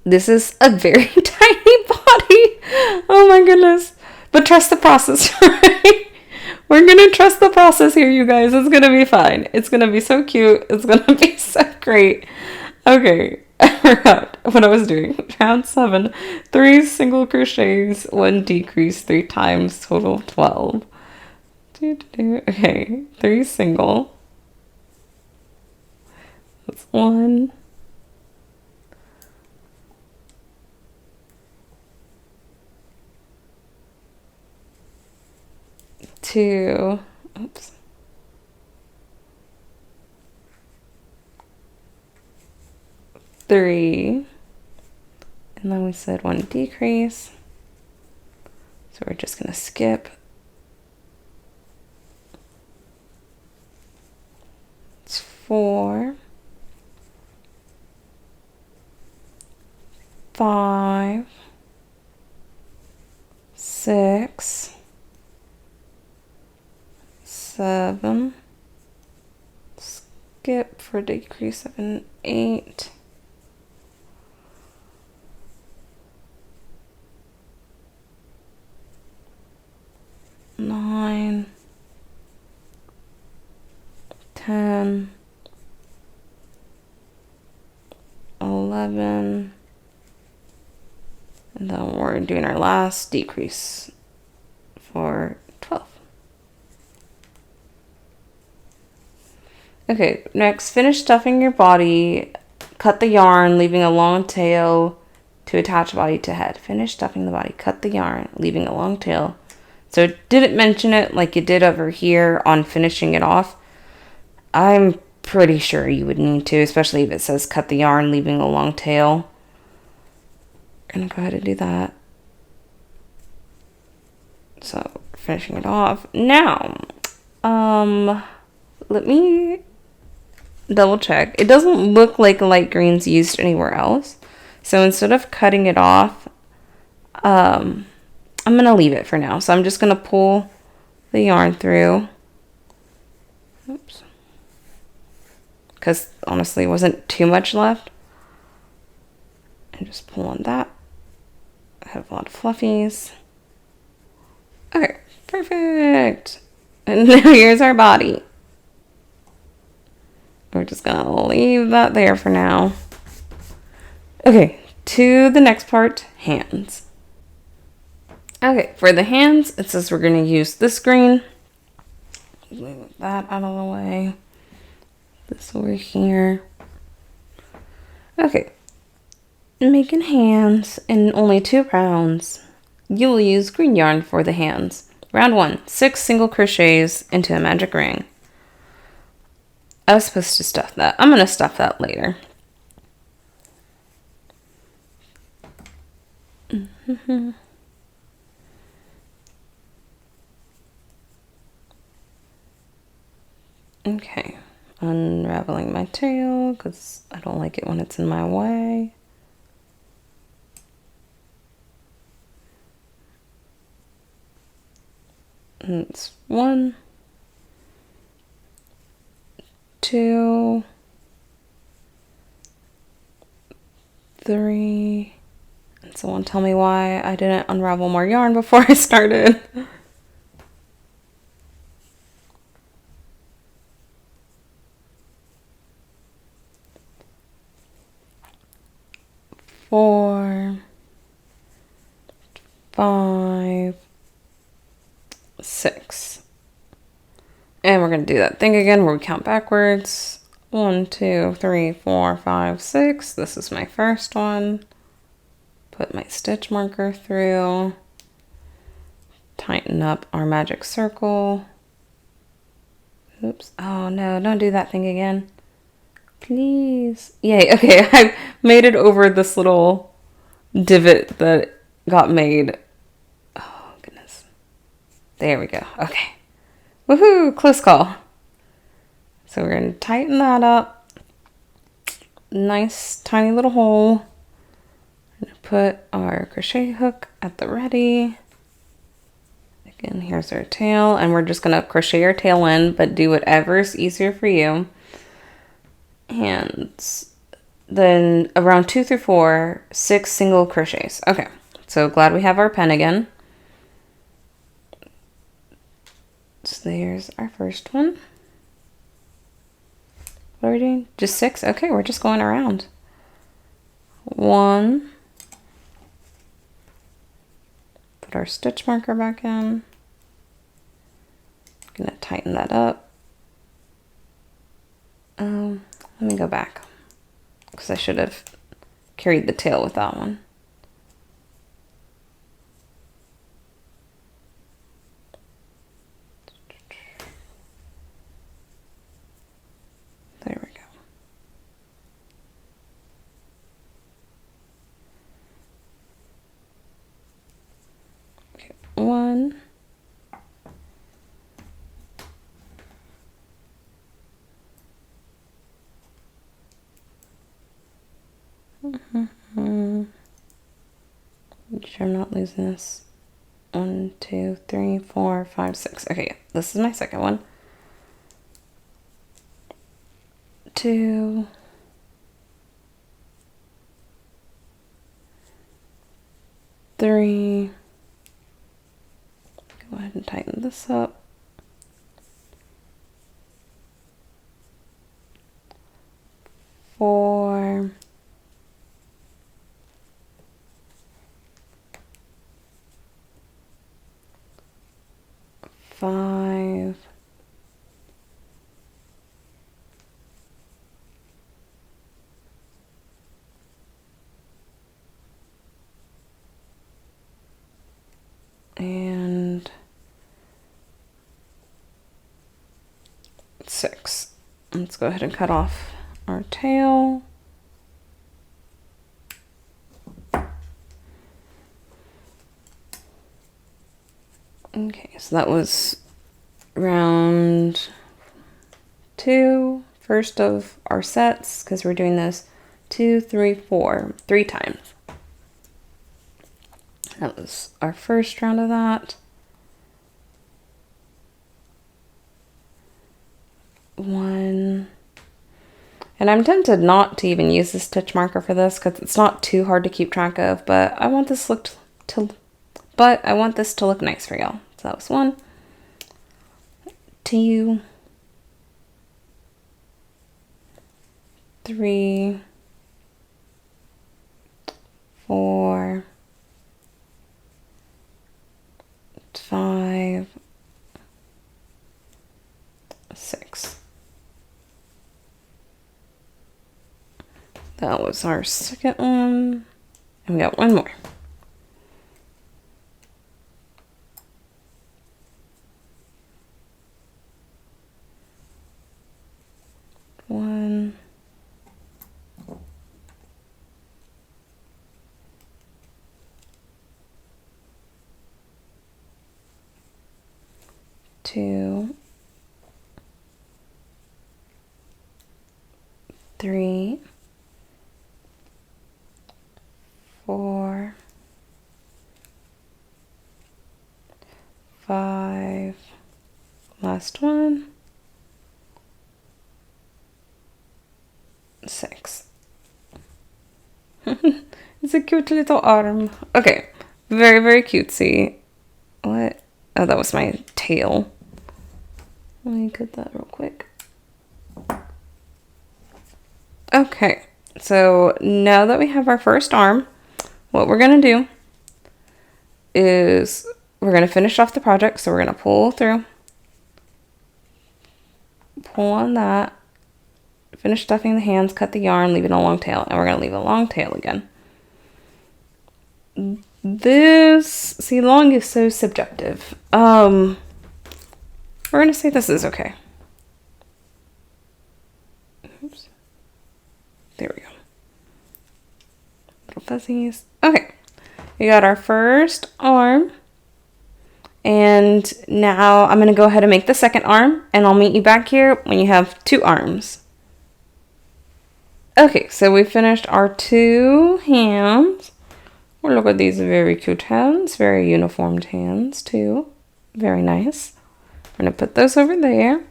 This is a very tiny body. Oh my goodness. But trust the process, right? We're going to trust the process here, you guys. It's going to be fine. It's going to be so cute. It's going to be so great. Okay. I forgot what I was doing. Round 7. 3 single crochets, 1 decrease, 3 times, total of 12. Okay. 3 single. That's 1. 2. Oops. 3. And then we said 1 decrease. So we're just going to skip. It's 4. 5. 6. 7. Skip for decrease 7, 8. 9, 10, 11, and then we're doing our last decrease for 12. Okay, next, finish stuffing your body. Cut the yarn, leaving a long tail to attach body to head. Finish stuffing the body. Cut the yarn, leaving a long tail. So it didn't mention it like it did over here on finishing it off. I'm pretty sure you would need to, especially if it says cut the yarn, leaving a long tail. I'm going to go ahead and do that. So finishing it off. Now, let me double check. It doesn't look like light green's used anywhere else. So instead of cutting it off, I'm going to leave it for now. So I'm just going to pull the yarn through. Oops. Because honestly, it wasn't too much left. And just pull on that. I have a lot of fluffies. Okay, perfect. And now here's our body. We're just gonna leave that there for now. Okay, to the next part, hands. Okay, for the hands, it says we're gonna use this green. Move that out of the way. This over here. Okay, making hands in only 2 rounds. You will use green yarn for the hands. Round 1, 6 single crochets into a magic ring. I was supposed to stuff that. I'm going to stuff that later. Okay, unraveling my tail because I don't like it when it's in my way. And it's 1, 2, 3. And someone tell me why I didn't unravel more yarn before I started. 4, 5, 6. And we're going to do that thing again where we count backwards. 1, 2, 3, 4, 5, 6. This is my first one. Put my stitch marker through. Tighten up our magic circle. Oops. Oh no, don't do that thing again. Please. Yay, okay, I made it over this little divot that got made. Oh, goodness. There we go. Okay. Woohoo! Close call. So we're going to tighten that up. Nice tiny little hole. We're going to put our crochet hook at the ready. Again, here's our tail. And we're just going to crochet our tail in, but do whatever's easier for you. And then around 2 through 4, 6 single crochets. Okay, so glad we have our pen again. So there's our first one. What are we doing? Just 6? Okay, we're just going around. 1. Put our stitch marker back in. Gonna tighten that up. Let me go back because I should have carried the tail with that one. There we go. Okay, 1. Make sure I'm not losing this. 1, 2, 3, 4, 5, 6. Okay, this is my second one. 2. 3. Go ahead and tighten this up. 4. 5. 6. Let's go ahead and cut off our tail. Okay, so that was round 2 first of our sets, because we're doing this 2, 3, 4, 3 times. That was our first round of that. 1. And I'm tempted not to even use the stitch marker for this because it's not too hard to keep track of, but I want this to look nice for y'all. So that was 1, 2, 3, 4, 5, 6. That was our second one. And we got one more. One. 2, 3, 4, 5, last one, 6. It's a cute little arm. Okay, very, very cutesy. What? Oh, that was my tail. Let me get that real quick. Okay, so now that we have our first arm, what we're going to do is we're going to finish off the project. So we're going to pull through, pull on that, finish stuffing the hands, cut the yarn, leaving a long tail, and we're going to leave a long tail again. See, long is so subjective. We're going to say this is okay. Oops. There we go. Little fuzzies. Okay. We got our first arm. And now I'm going to go ahead and make the second arm. And I'll meet you back here when you have 2 arms. Okay, so we finished our 2 hands. Oh, look at these very cute hands. Very uniformed hands, too. Very nice. I'm going to put those over there.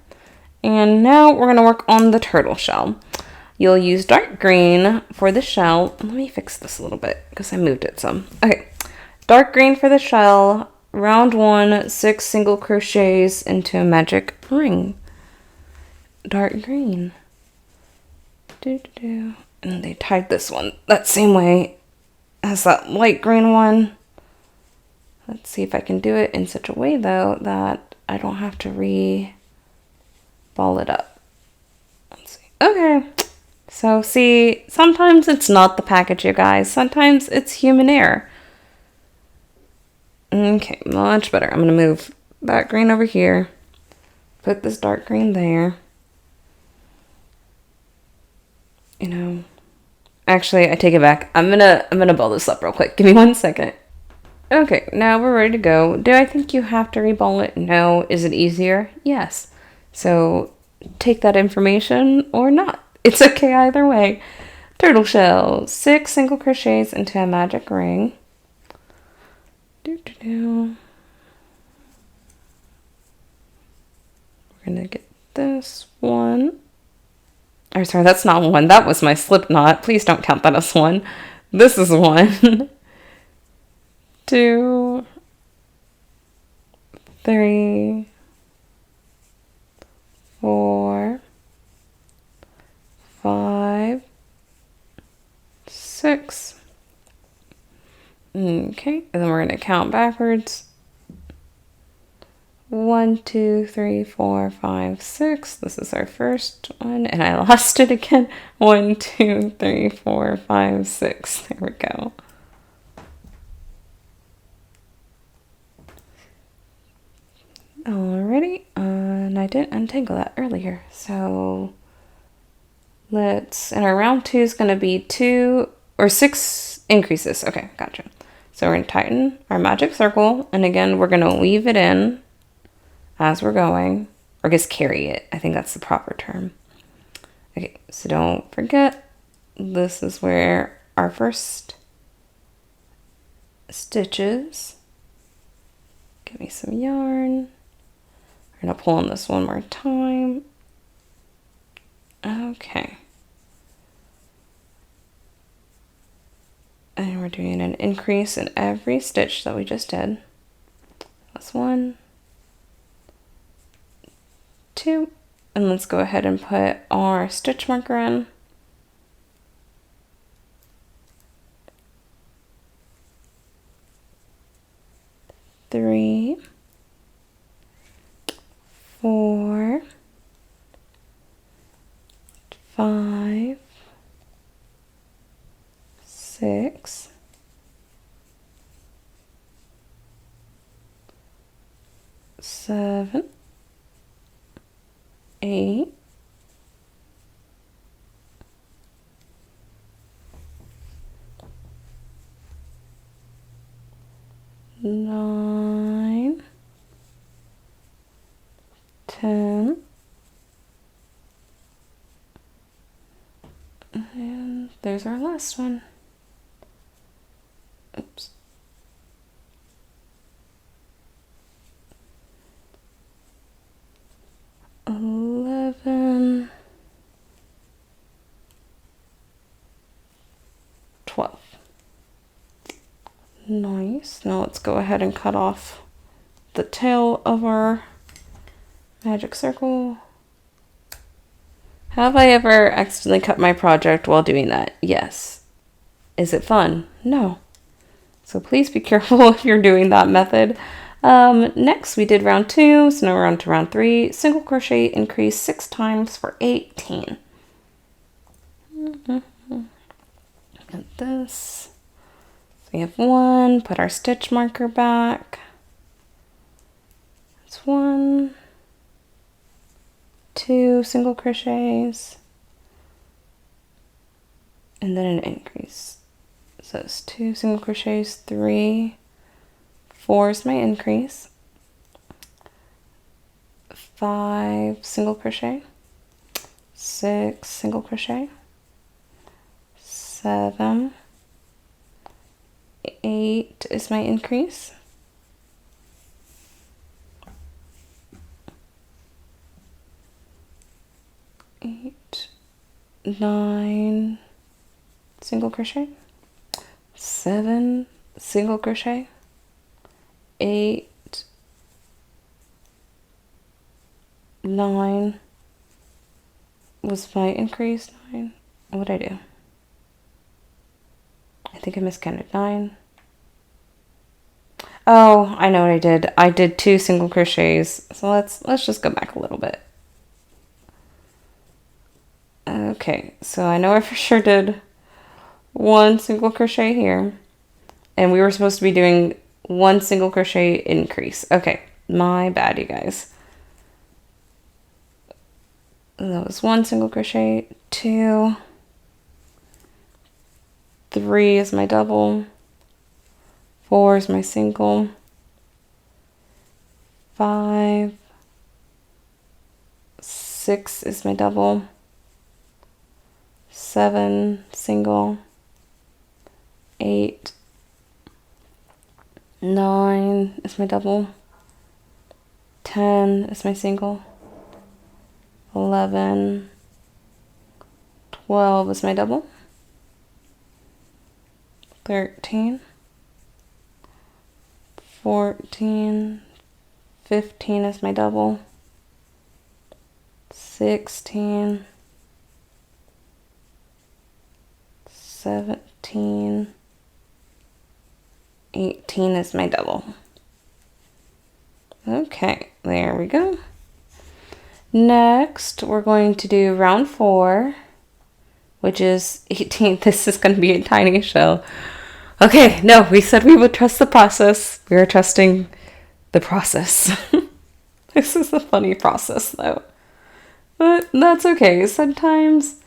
And now we're going to work on the turtle shell. You'll use dark green for the shell. Let me fix this a little bit because I moved it some. Okay, dark green for the shell. Round 1, 6 single crochets into a magic ring. Dark green. And they tied this one that same way as that light green one. Let's see if I can do it in such a way though that I don't have to ball it up. Let's see. Okay. So see, sometimes it's not the package, you guys. Sometimes it's human error. Okay, much better. I'm going to move that green over here. Put this dark green there. You know, actually, I take it back. I'm gonna ball this up real quick. Give me 1 second. Okay, now we're ready to go. Do I think you have to reball it? No. Is it easier? Yes. So take that information or not. It's okay either way. Turtle shell. 6 single crochets into a magic ring. We're gonna get this one. Or sorry, that's not 1. That was my slip knot. Please don't count that as 1. This is 1. 2, 3, 4, 5, 6. Okay, and then we're going to count backwards. 1, 2, 3, 4, 5, 6. This is our first one, and I lost it again. 1, 2, 3, 4, 5, 6. There we go. Alrighty, and I didn't untangle that earlier, so and our round 2 is going to be 2 or 6 increases. Okay, gotcha. So we're going to tighten our magic circle, and again, we're going to weave it in as we're going, or just carry it. I think that's the proper term. Okay, so don't forget, this is where our first stitches. Give me some yarn. We're gonna pull on this one more time. Okay. And we're doing an increase in every stitch that we just did. That's 1, 2, and let's go ahead and put our stitch marker in. Three, 4, 5, 6, 7, 8, 9, 10, and there's our last one. Oops. 11, 12. Nice. Now let's go ahead and cut off the tail of our magic circle. Have I ever accidentally cut my project while doing that? Yes. Is it fun? No. So please be careful if you're doing that method. Next we did round 2, so now we're on to round 3. Single crochet increase 6 times for 18. At this. So we have 1, put our stitch marker back. That's 1, 2 single crochets, and then an increase. So it's 2 single crochets, 3, 4 is my increase, 5 single crochet, 6 single crochet, 7, 8 is my increase, 8, 9 single crochet, 7 single crochet, 8, 9 was my increase. 9. What did I do? I think I miscounted. 9. Oh, I know what I did. I did 2 single crochets. So let's just go back a little bit. Okay, so I know I for sure did 1 single crochet here, and we were supposed to be doing 1 single crochet increase. Okay, my bad, you guys. That was 1 single crochet, 2, 3 is my double, 4 is my single, 5, 6 is my double, 7 single, 8, 9 is my double, 10 is my single, 11, 12 is my double, 13, 14, 15 is my double, 16, 17, 18 is my double. Okay, there we go. Next, we're going to do round 4, which is 18. This is going to be a tiny shell. Okay, no, we said we would trust the process. We are trusting the process. This is a funny process, though. But that's okay. Sometimes,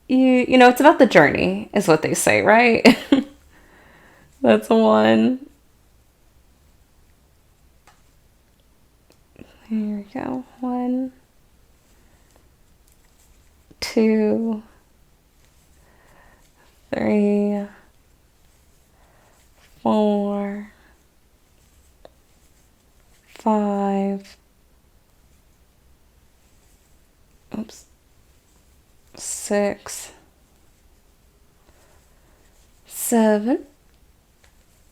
you know, it's about the journey, is what they say, right? That's a 1. Here we go. 1, 2, 3, 4, 5, oops, 6, 7,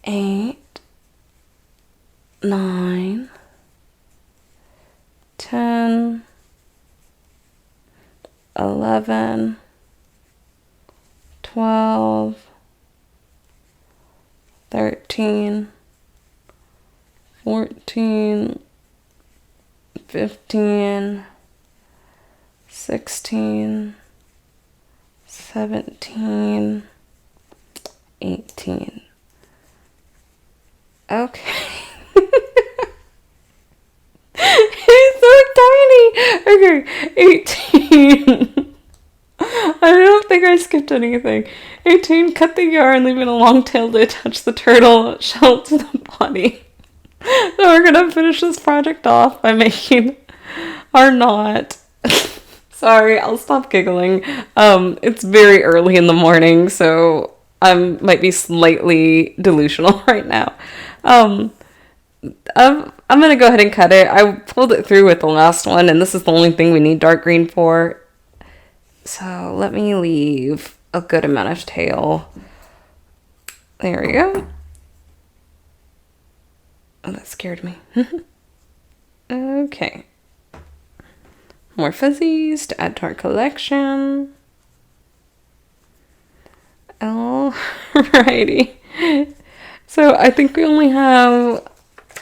8, 9, 10, 11, 12, 13, 14, 15, 16, 17, 18. Okay. It's so tiny. Okay, 18. I don't think I skipped anything. 18. Cut the yarn, leaving a long tail to attach the turtle shell to the body. So we're gonna finish this project off by making our knot. Sorry, I'll stop giggling. It's very early in the morning, so I might be slightly delusional right now. I'm gonna go ahead and cut it. I pulled it through with the last one, and this is the only thing we need dark green for. So let me leave a good amount of tail. There we go. Oh, that scared me. Okay. More fuzzies to add to our collection. Alrighty. So I think we only have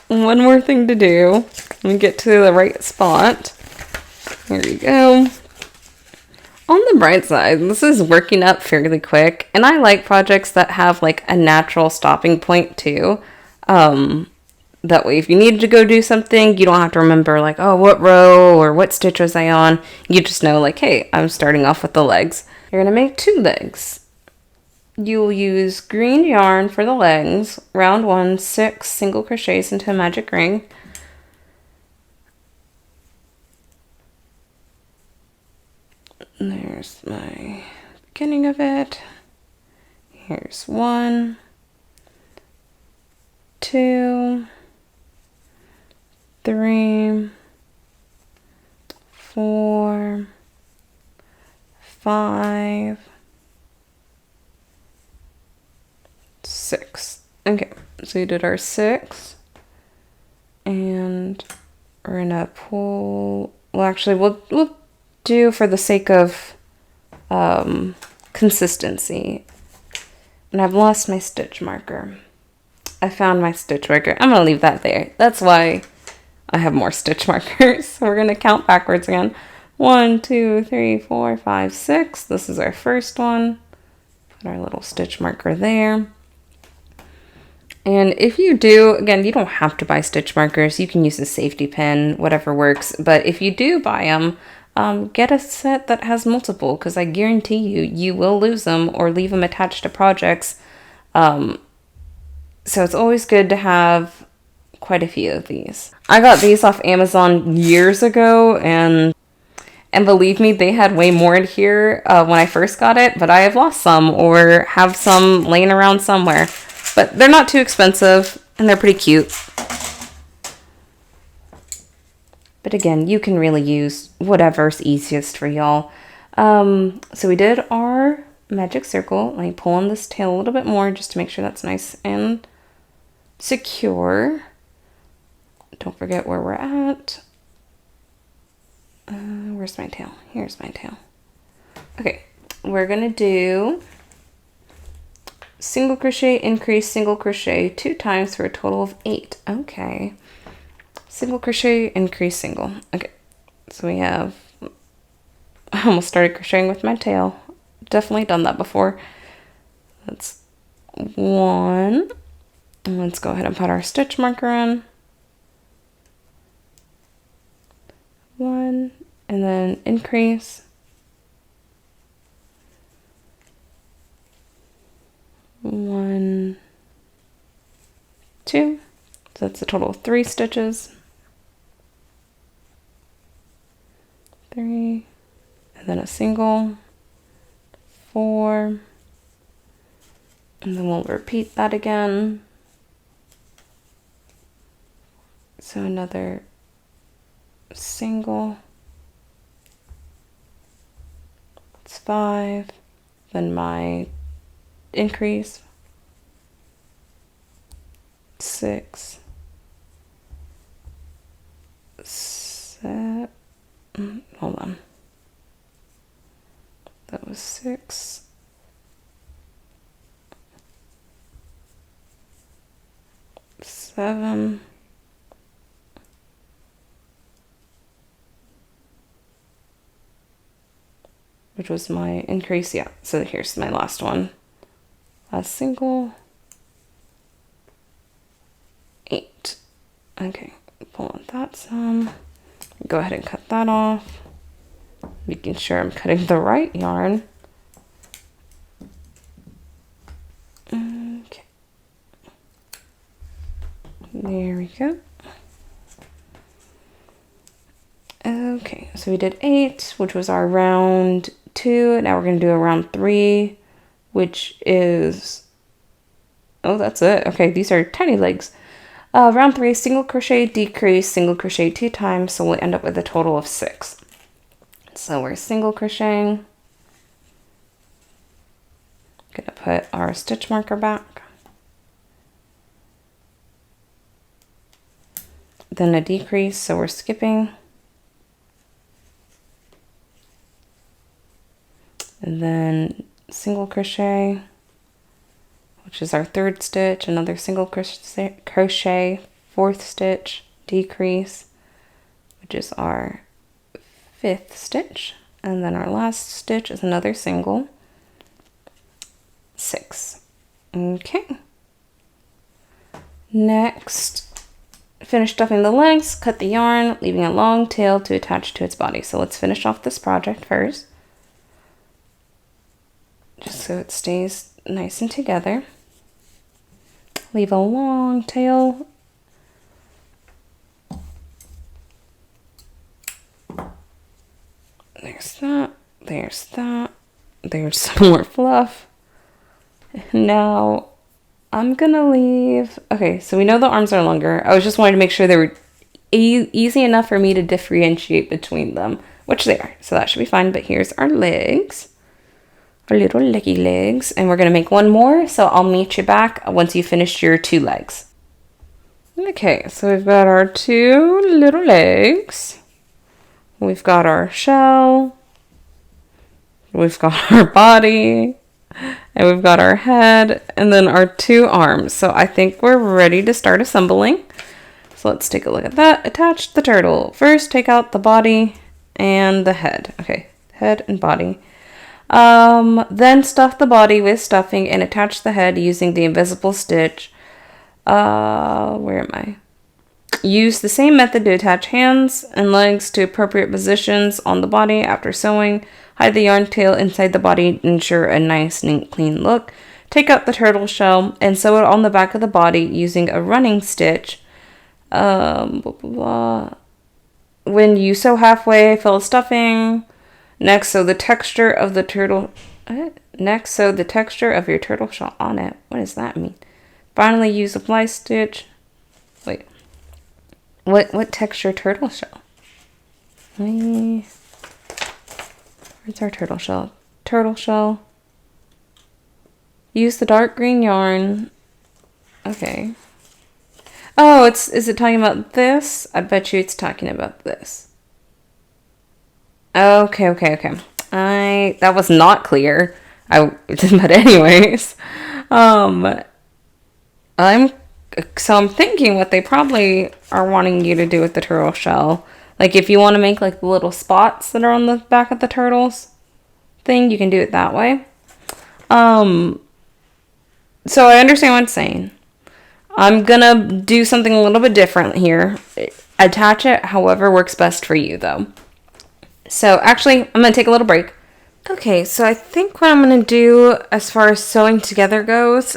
one more thing to do. Let me get to the right spot. There we go. On the bright side, this is working up fairly quick, and I like projects that have like a natural stopping point too. That way, if you needed to go do something, you don't have to remember like, oh, what row or what stitch was I on. You just know like, hey, I'm starting off with the legs. You're gonna make 2 legs. You'll use green yarn for the legs, round 1, 6 single crochets into a magic ring. There's my beginning of it. Here's 1, 2, 3, 4, 5, 6. Okay, so we did our 6, and we're gonna pull. Well, actually, we'll do for the sake of consistency. And I've lost my stitch marker. I found my stitch marker. I'm gonna leave that there. That's why I have more stitch markers. So we're gonna count backwards again. 1, 2, 3, 4, 5, 6. This is our first one. Put our little stitch marker there. And if you do, again, you don't have to buy stitch markers. You can use a safety pin, whatever works. But if you do buy them, get a set that has multiple, because I guarantee you will lose them or leave them attached to projects. So it's always good to have quite a few of these. I got these off Amazon years ago, and believe me, they had way more in here when I first got it, but I have lost some or have some laying around somewhere. But they're not too expensive, and they're pretty cute. But again, you can really use whatever's easiest for y'all. So we did our magic circle. Let me pull on this tail a little bit more just to make sure that's nice and secure. Don't forget where we're at. Where's my tail? Here's my tail. Okay, we're gonna do single crochet, increase, single crochet 2 times for a total of 8. Okay. Single crochet, increase, single. Okay, so we have, I almost started crocheting with my tail. Definitely done that before. That's 1. And let's go ahead and put our stitch marker in. 1, and then increase. 1, 2. So that's a total of 3 stitches. 3, and then a single, 4, and then we'll repeat that again. So another single, it's 5, then my increase, 6, 7, hold on, that was 6, 7, which was my increase, yeah, so here's my last one, last single, 8, okay, pull on that some, go ahead and cut that off, making sure I'm cutting the right yarn. Okay, there we go. Okay, so we did 8, which was our round 2. Now we're going to do a round 3, which is, oh, that's it. Okay, these are tiny legs. Round 3, single crochet, decrease, single crochet 2 times, so we'll end up with a total of 6. So we're single crocheting. Gonna put our stitch marker back. Then a decrease, so we're skipping. And then single crochet, which is our 3rd stitch, another single crochet, 4th stitch, decrease, which is our 5th stitch, and then our last stitch is another single, 6. Okay. Next, finish stuffing the legs, cut the yarn, leaving a long tail to attach to its body. So let's finish off this project first, just so it stays nice and together. Leave a long tail. There's that, there's that, there's some more fluff. Now I'm gonna leave, okay, so we know the arms are longer. I was just wanting to make sure they were easy enough for me to differentiate between them, which they are, so that should be fine. But here's our legs. Our little leggy legs, and we're gonna make one more, so I'll meet you back once you finished your 2 legs. Okay, so we've got our 2 little legs, we've got our shell, we've got our body, and we've got our head, and then our 2 arms. So I think we're ready to start assembling. So let's take a look at that. Attach the turtle. First, take out the body and the head. Okay, head and body. Then stuff the body with stuffing and attach the head using the invisible stitch. Where am I? Use the same method to attach hands and legs to appropriate positions on the body after sewing. Hide the yarn tail inside the body to ensure a nice, neat, clean look. Take out the turtle shell and sew it on the back of the body using a running stitch. When you sew halfway, fill with stuffing. Next, sew the texture of the turtle. Next, sew the texture of your turtle shell on it. What does that mean? Finally, use a fly stitch. Wait. What texture turtle shell? Where's our turtle shell? Turtle shell. Use the dark green yarn. Okay. Oh, is it talking about this? I bet you it's talking about this. Okay. That was not clear. But anyways, I'm thinking what they probably are wanting you to do with the turtle shell. Like if you want to make like the little spots that are on the back of the turtles thing, you can do it that way. So I understand what it's saying. I'm gonna do something a little bit different here. Attach it however works best for you though. So actually, I'm going to take a little break. Okay, so I think what I'm going to do as far as sewing together goes,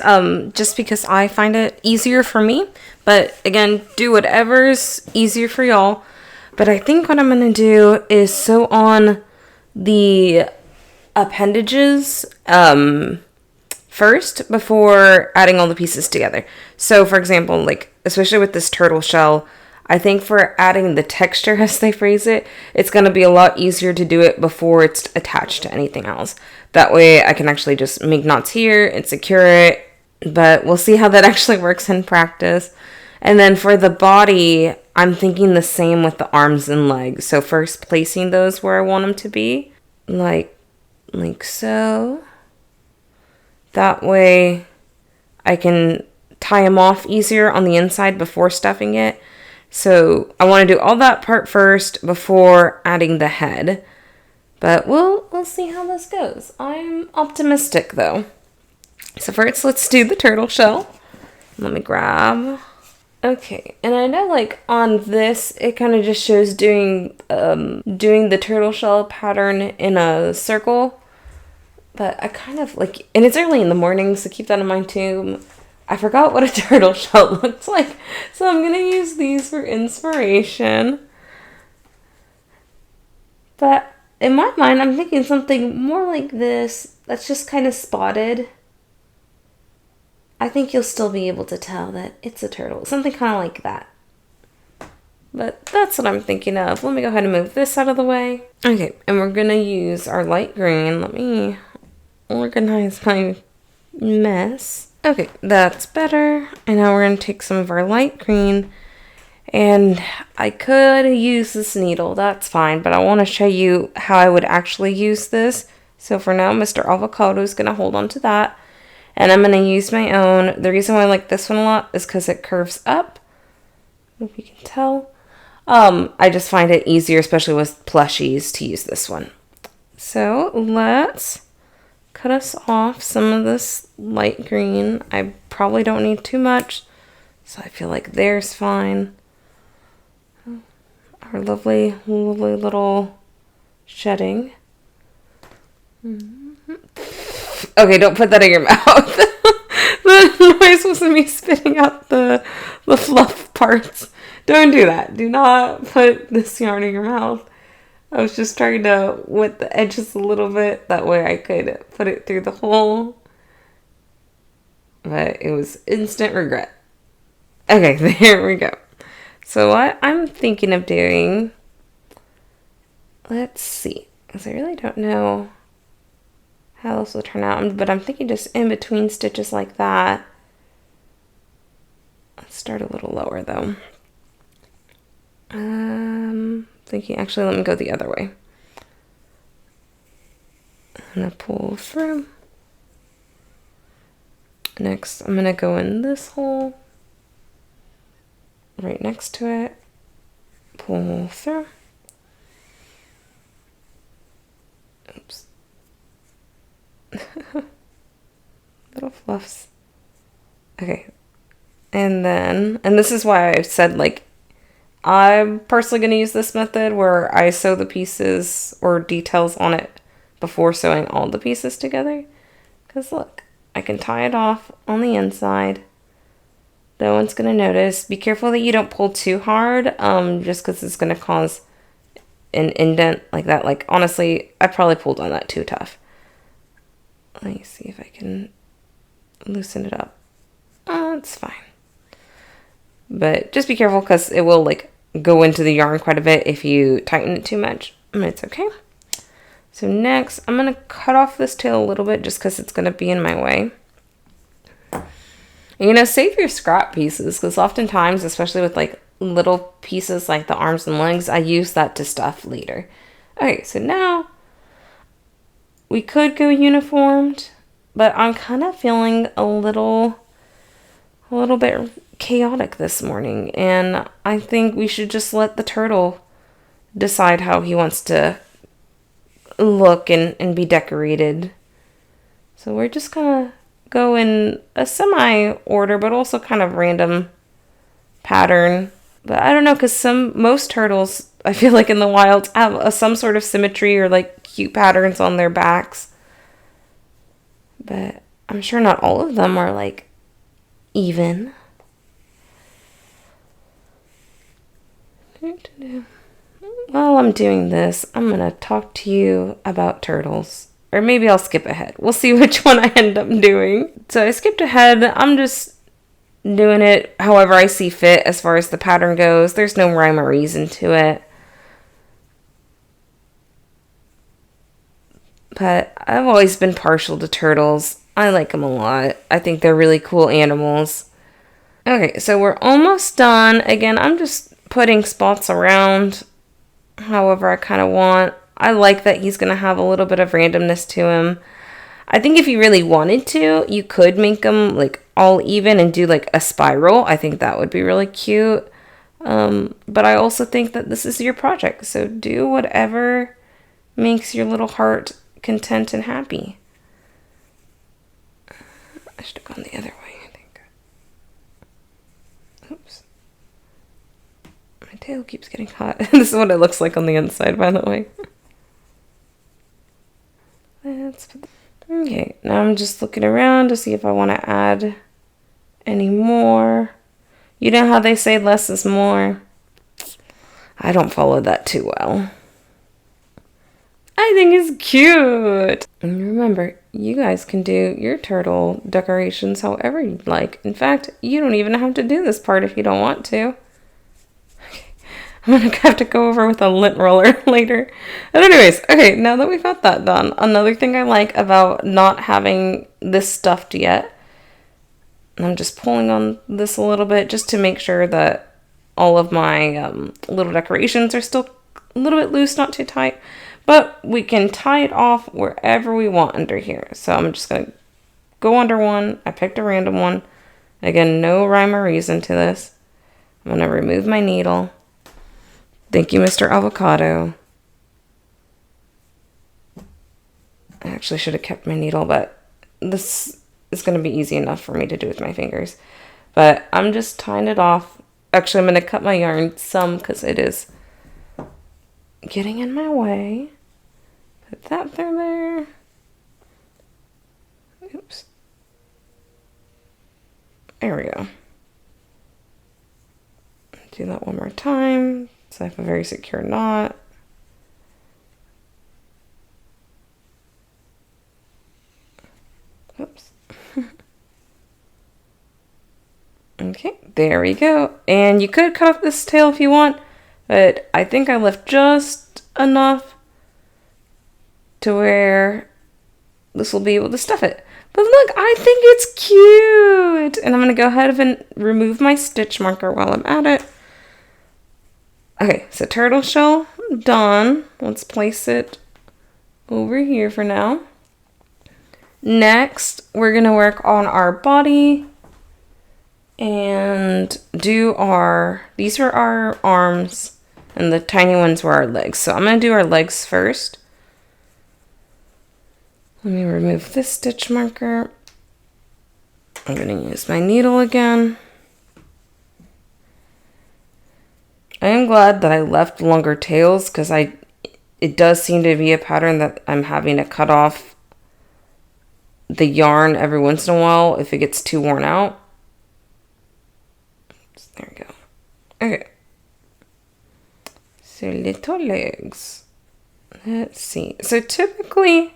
just because I find it easier for me, but again, do whatever's easier for y'all. But I think what I'm going to do is sew on the appendages first before adding all the pieces together. So for example, like especially with this turtle shell, I think for adding the texture, as they phrase it, it's going to be a lot easier to do it before it's attached to anything else. That way I can actually just make knots here and secure it, but we'll see how that actually works in practice. And then for the body, I'm thinking the same with the arms and legs. So first placing those where I want them to be, like so. That way I can tie them off easier on the inside before stuffing it. So I want to do all that part first before adding the head. But we'll see how this goes. I'm optimistic though. So first let's do the turtle shell. Let me grab. Okay, and I know like on this it kind of just shows doing the turtle shell pattern in a circle. But I kind of like, and it's early in the morning, so keep that in mind too. I forgot what a turtle shell looks like, so I'm going to use these for inspiration. But in my mind, I'm thinking something more like this that's just kind of spotted. I think you'll still be able to tell that it's a turtle. Something kind of like that. But that's what I'm thinking of. Let me go ahead and move this out of the way. Okay, and we're going to use our light green. Let me organize my mess. Okay, that's better. And now we're going to take some of our light green, and I could use this needle, that's fine, but I want to show you how I would actually use this. So for now, Mr. Avocado is going to hold on to that, and I'm going to use my own. The reason why I like this one a lot is because it curves up, if you can tell. I just find it easier, especially with plushies, to use this one. So let's cut us off some of this light green. I probably don't need too much, so I feel like there's fine. Our lovely little shedding. Okay, don't put that in your mouth. The noise wasn't me spitting out the fluff parts. Don't do that. Do not put this yarn in your mouth. I was just trying to wet the edges a little bit. That way I could put it through the hole. But it was instant regret. Okay, there we go. So what I'm thinking of doing, let's see, because I really don't know how this will turn out, but I'm thinking just in between stitches like that. Let's start a little lower though. Thinking, actually, let me go the other way. I'm going to pull through. Next, I'm going to go in this hole, right next to it, pull through. Oops. Little fluffs. Okay. And then, and this is why I've said, like, I'm personally going to use this method where I sew the pieces or details on it before sewing all the pieces together. Because look, I can tie it off on the inside. No one's going to notice. Be careful that you don't pull too hard, just because it's going to cause an indent like that. Like, honestly, I probably pulled on that too tough. Let me see if I can loosen it up. It's fine. But just be careful because it will, like, go into the yarn quite a bit if you tighten it too much. It's okay. So next, I'm going to cut off this tail a little bit just because it's going to be in my way. And, you know, save your scrap pieces because oftentimes, especially with, like, little pieces like the arms and legs, I use that to stuff later. Okay, so now we could go uniformed, but I'm kind of feeling a little bit chaotic this morning, and I think we should just let the turtle decide how he wants to look and be decorated. So we're just gonna go in a semi-order, but also kind of random pattern. But I don't know, because most turtles, I feel like in the wild, have some sort of symmetry or like cute patterns on their backs. But I'm sure not all of them are like even. while I'm doing this, I'm going to talk to you about turtles. Or maybe I'll skip ahead. We'll see which one I end up doing. So I skipped ahead. I'm just doing it however I see fit as far as the pattern goes. There's no rhyme or reason to it. But I've always been partial to turtles. I like them a lot. I think they're really cool animals. Okay, so we're almost done. Again, I'm just putting spots around however I kind of want. I like that he's going to have a little bit of randomness to him. I think if you really wanted to, you could make them like all even and do like a spiral. I think that would be really cute. But I also think that this is your project. So do whatever makes your little heart content and happy. I should have gone the other way, I think. Oops. My tail keeps getting hot. This is what it looks like on the inside, by the way. Okay, now I'm just looking around to see if I want to add any more. You know how they say less is more? I don't follow that too well. I think it's cute. And remember, you guys can do your turtle decorations however you'd like. In fact, you don't even have to do this part if you don't want to. Okay. I'm going to have to go over with a lint roller later. But anyways, okay, now that we've got that done, another thing I like about not having this stuffed yet, and I'm just pulling on this a little bit just to make sure that all of my little decorations are still a little bit loose, not too tight. But we can tie it off wherever we want under here. So I'm just going to go under one. I picked a random one. Again, no rhyme or reason to this. I'm going to remove my needle. Thank you, Mr. Avocado. I actually should have kept my needle, but this is going to be easy enough for me to do with my fingers. But I'm just tying it off. Actually, I'm going to cut my yarn some because it is getting in my way. Put that through there. Oops. There we go. Do that one more time. So I have a very secure knot. Oops. Okay, there we go. And you could cut off this tail if you want, but I think I left just enough to where this will be able to stuff it. But look, I think it's cute. And I'm going to go ahead and remove my stitch marker while I'm at it. Okay, so turtle shell done. Let's place it over here for now. Next, we're going to work on our body and do these are our arms and the tiny ones were our legs. So I'm going to do our legs first. Let me remove this stitch marker. I'm going to use my needle again. I am glad that I left longer tails because it does seem to be a pattern that I'm having to cut off the yarn every once in a while if it gets too worn out. There we go. Okay. So little legs. Let's see. So typically,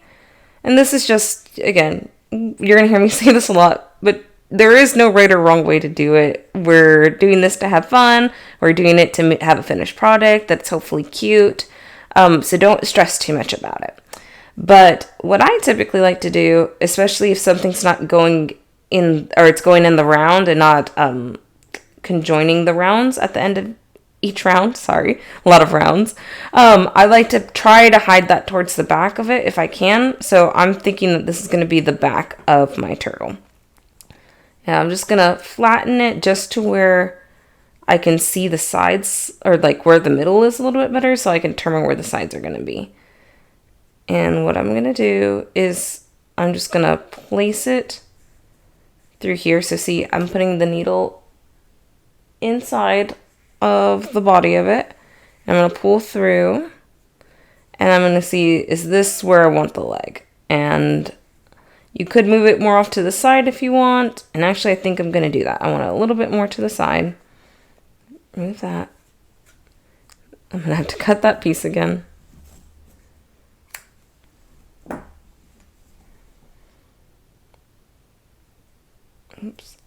and this is just, again, you're going to hear me say this a lot, but there is no right or wrong way to do it. We're doing this to have fun. We're doing it to have a finished product that's hopefully cute. So don't stress too much about it. But what I typically like to do, especially if something's not going in, or it's going in the round and not conjoining the rounds at the end of each round, sorry, a lot of rounds. I like to try to hide that towards the back of it if I can. So I'm thinking that this is going to be the back of my turtle. And I'm just going to flatten it just to where I can see the sides, or like where the middle is a little bit better, so I can determine where the sides are going to be. And what I'm going to do is I'm just going to place it through here. So see, I'm putting the needle inside of the body of it. I'm going to pull through and I'm going to see, is this where I want the leg? And you could move it more off to the side if you want. And actually, I think I'm going to do that. I want it a little bit more to the side. Move that. I'm gonna have to cut that piece again. Oops.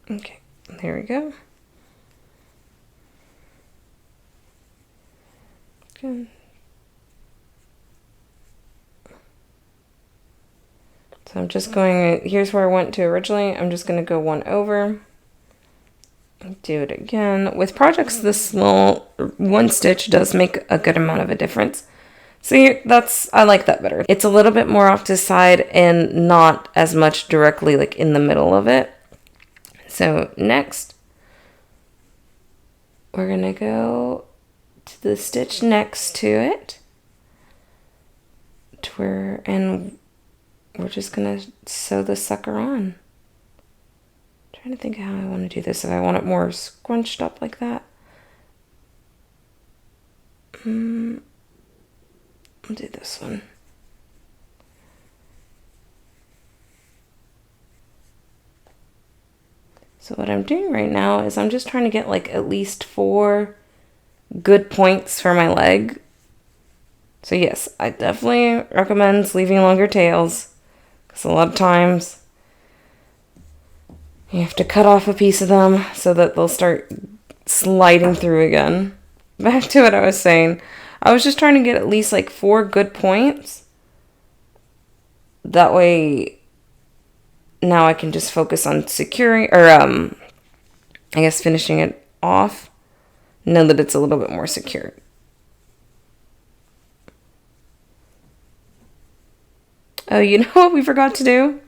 Okay, there we go. Good. So I'm just going, here's where I went to originally. I'm just going to go one over. Do it again. With projects this small, one stitch does make a good amount of a difference. See, I like that better. It's a little bit more off to the side and not as much directly like in the middle of it. So next, we're gonna go to the stitch next to it. And we're just gonna sew the sucker on. Trying to think how I want to do this. If I want it more scrunched up like that. I'll do this one. So what I'm doing right now is I'm just trying to get like at least 4 good points for my leg. So yes, I definitely recommend leaving longer tails, because a lot of times you have to cut off a piece of them so that they'll start sliding through again. Back to what I was saying. I was just trying to get at least like 4 good points. That way now I can just focus on securing, or I guess finishing it off. Know that it's a little bit more secure. Oh, you know what we forgot to do?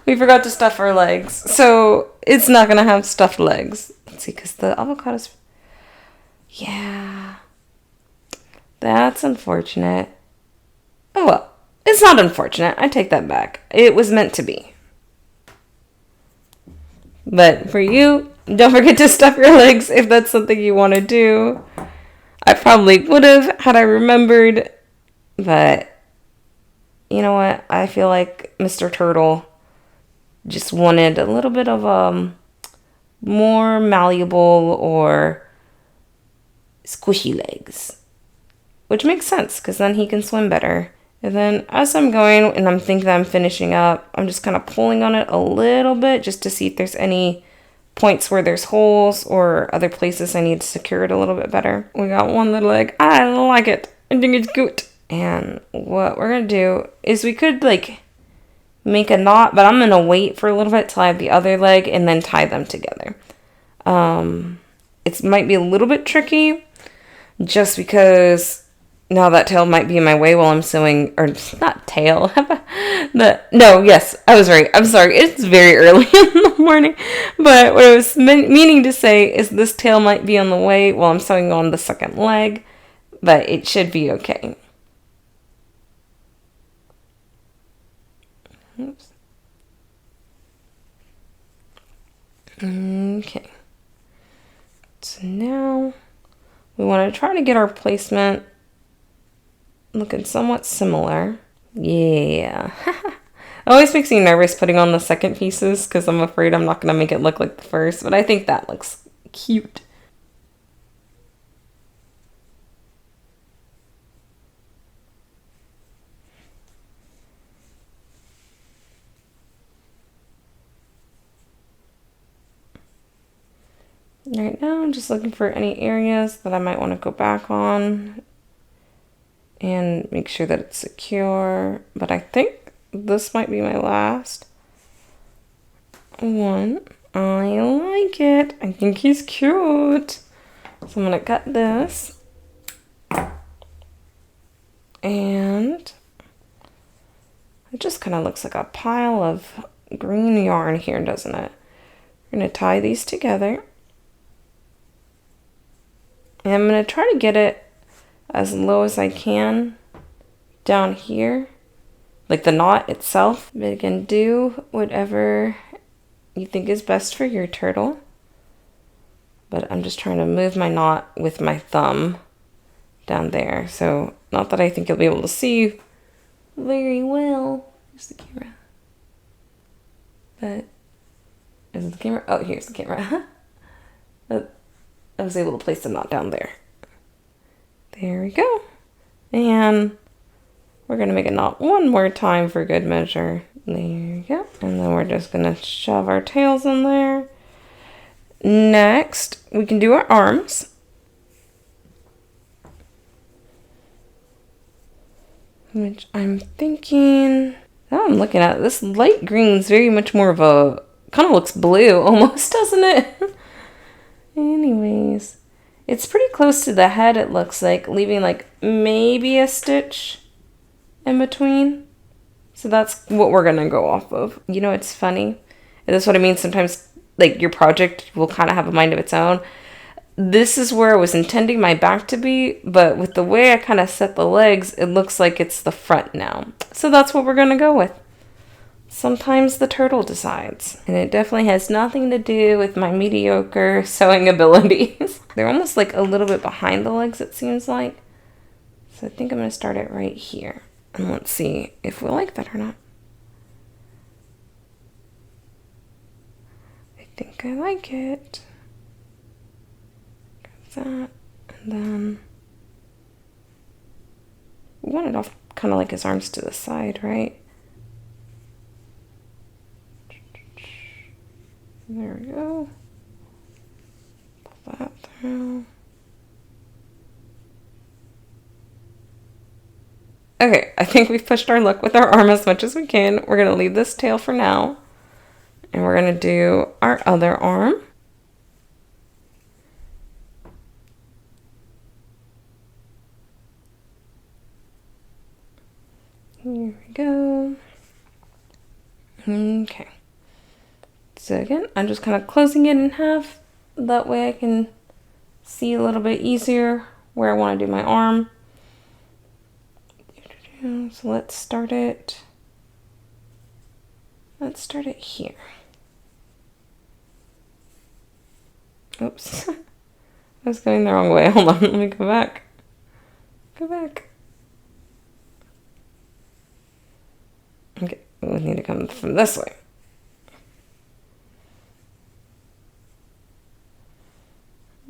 We forgot to stuff our legs. So it's not going to have stuffed legs. Let's see, because the avocados... Yeah. That's unfortunate. Oh well. It's not unfortunate. I take that back. It was meant to be. But for you, don't forget to stuff your legs if that's something you want to do. I probably would have had I remembered. But you know what? I feel like Mr. Turtle just wanted a little bit of more malleable or squishy legs. Which makes sense, because then he can swim better. And then as I'm going and I'm thinking that I'm finishing up, I'm just kind of pulling on it a little bit just to see if there's any points where there's holes or other places I need to secure it a little bit better. We got one little leg. I like it. I think it's good. And what we're going to do is we could like make a knot, but I'm going to wait for a little bit till I have the other leg and then tie them together. It might be a little bit tricky just because now that tail might be in my way while I'm sewing, or not tail. Yes, I was right. I'm sorry. It's very early in the morning. But what I was meaning to say is this tail might be on the way while I'm sewing on the second leg, but it should be okay. Oops. Okay. So now we want to try to get our placement looking somewhat similar. Yeah. It always makes me nervous putting on the second pieces because I'm afraid I'm not going to make it look like the first, but I think that looks cute. Right now I'm just looking for any areas that I might want to go back on and make sure that it's secure, but I think this might be my last one. I like it. I think he's cute. So I'm gonna cut this, and it just kind of looks like a pile of green yarn here, doesn't it? We're gonna tie these together, and I'm gonna try to get it as low as I can down here like the knot itself. But again, do whatever you think is best for your turtle. But I'm just trying to move my knot with my thumb down there. So not that I think you'll be able to see very well. Here's the camera. But is it the camera? Oh, here's the camera. But I was able to place the knot down there. There we go. And we're going to make a knot one more time for good measure. There you go. And then we're just going to shove our tails in there. Next, we can do our arms. Which I'm thinking... Now I'm looking at it, this light green is very much more of a... kind of looks blue almost, doesn't it? Anyways, it's pretty close to the head, it looks like, leaving like maybe a stitch in between. So that's what we're going to go off of. You know, it's funny. And that's what I mean. Sometimes, like, your project will kind of have a mind of its own. This is where I was intending my back to be, but with the way I kind of set the legs, it looks like it's the front now. So that's what we're going to go with. Sometimes the turtle decides. And it definitely has nothing to do with my mediocre sewing abilities. They're almost like a little bit behind the legs, it seems like. So I think I'm going to start it right here. And let's see if we like that or not. I think I like it. Got that. And then we want it off kind of like his arms to the side, right? There we go. Pull that through. Okay, I think we've pushed our luck with our arm as much as we can. We're going to leave this tail for now. And we're going to do our other arm. Here we go. Okay. So again, I'm just kind of closing it in half. That way I can see a little bit easier where I want to do my arm. So let's start it. Let's start it here. Oops. I was going the wrong way. Hold on, let me go back. Go back. Okay, we need to come from this way.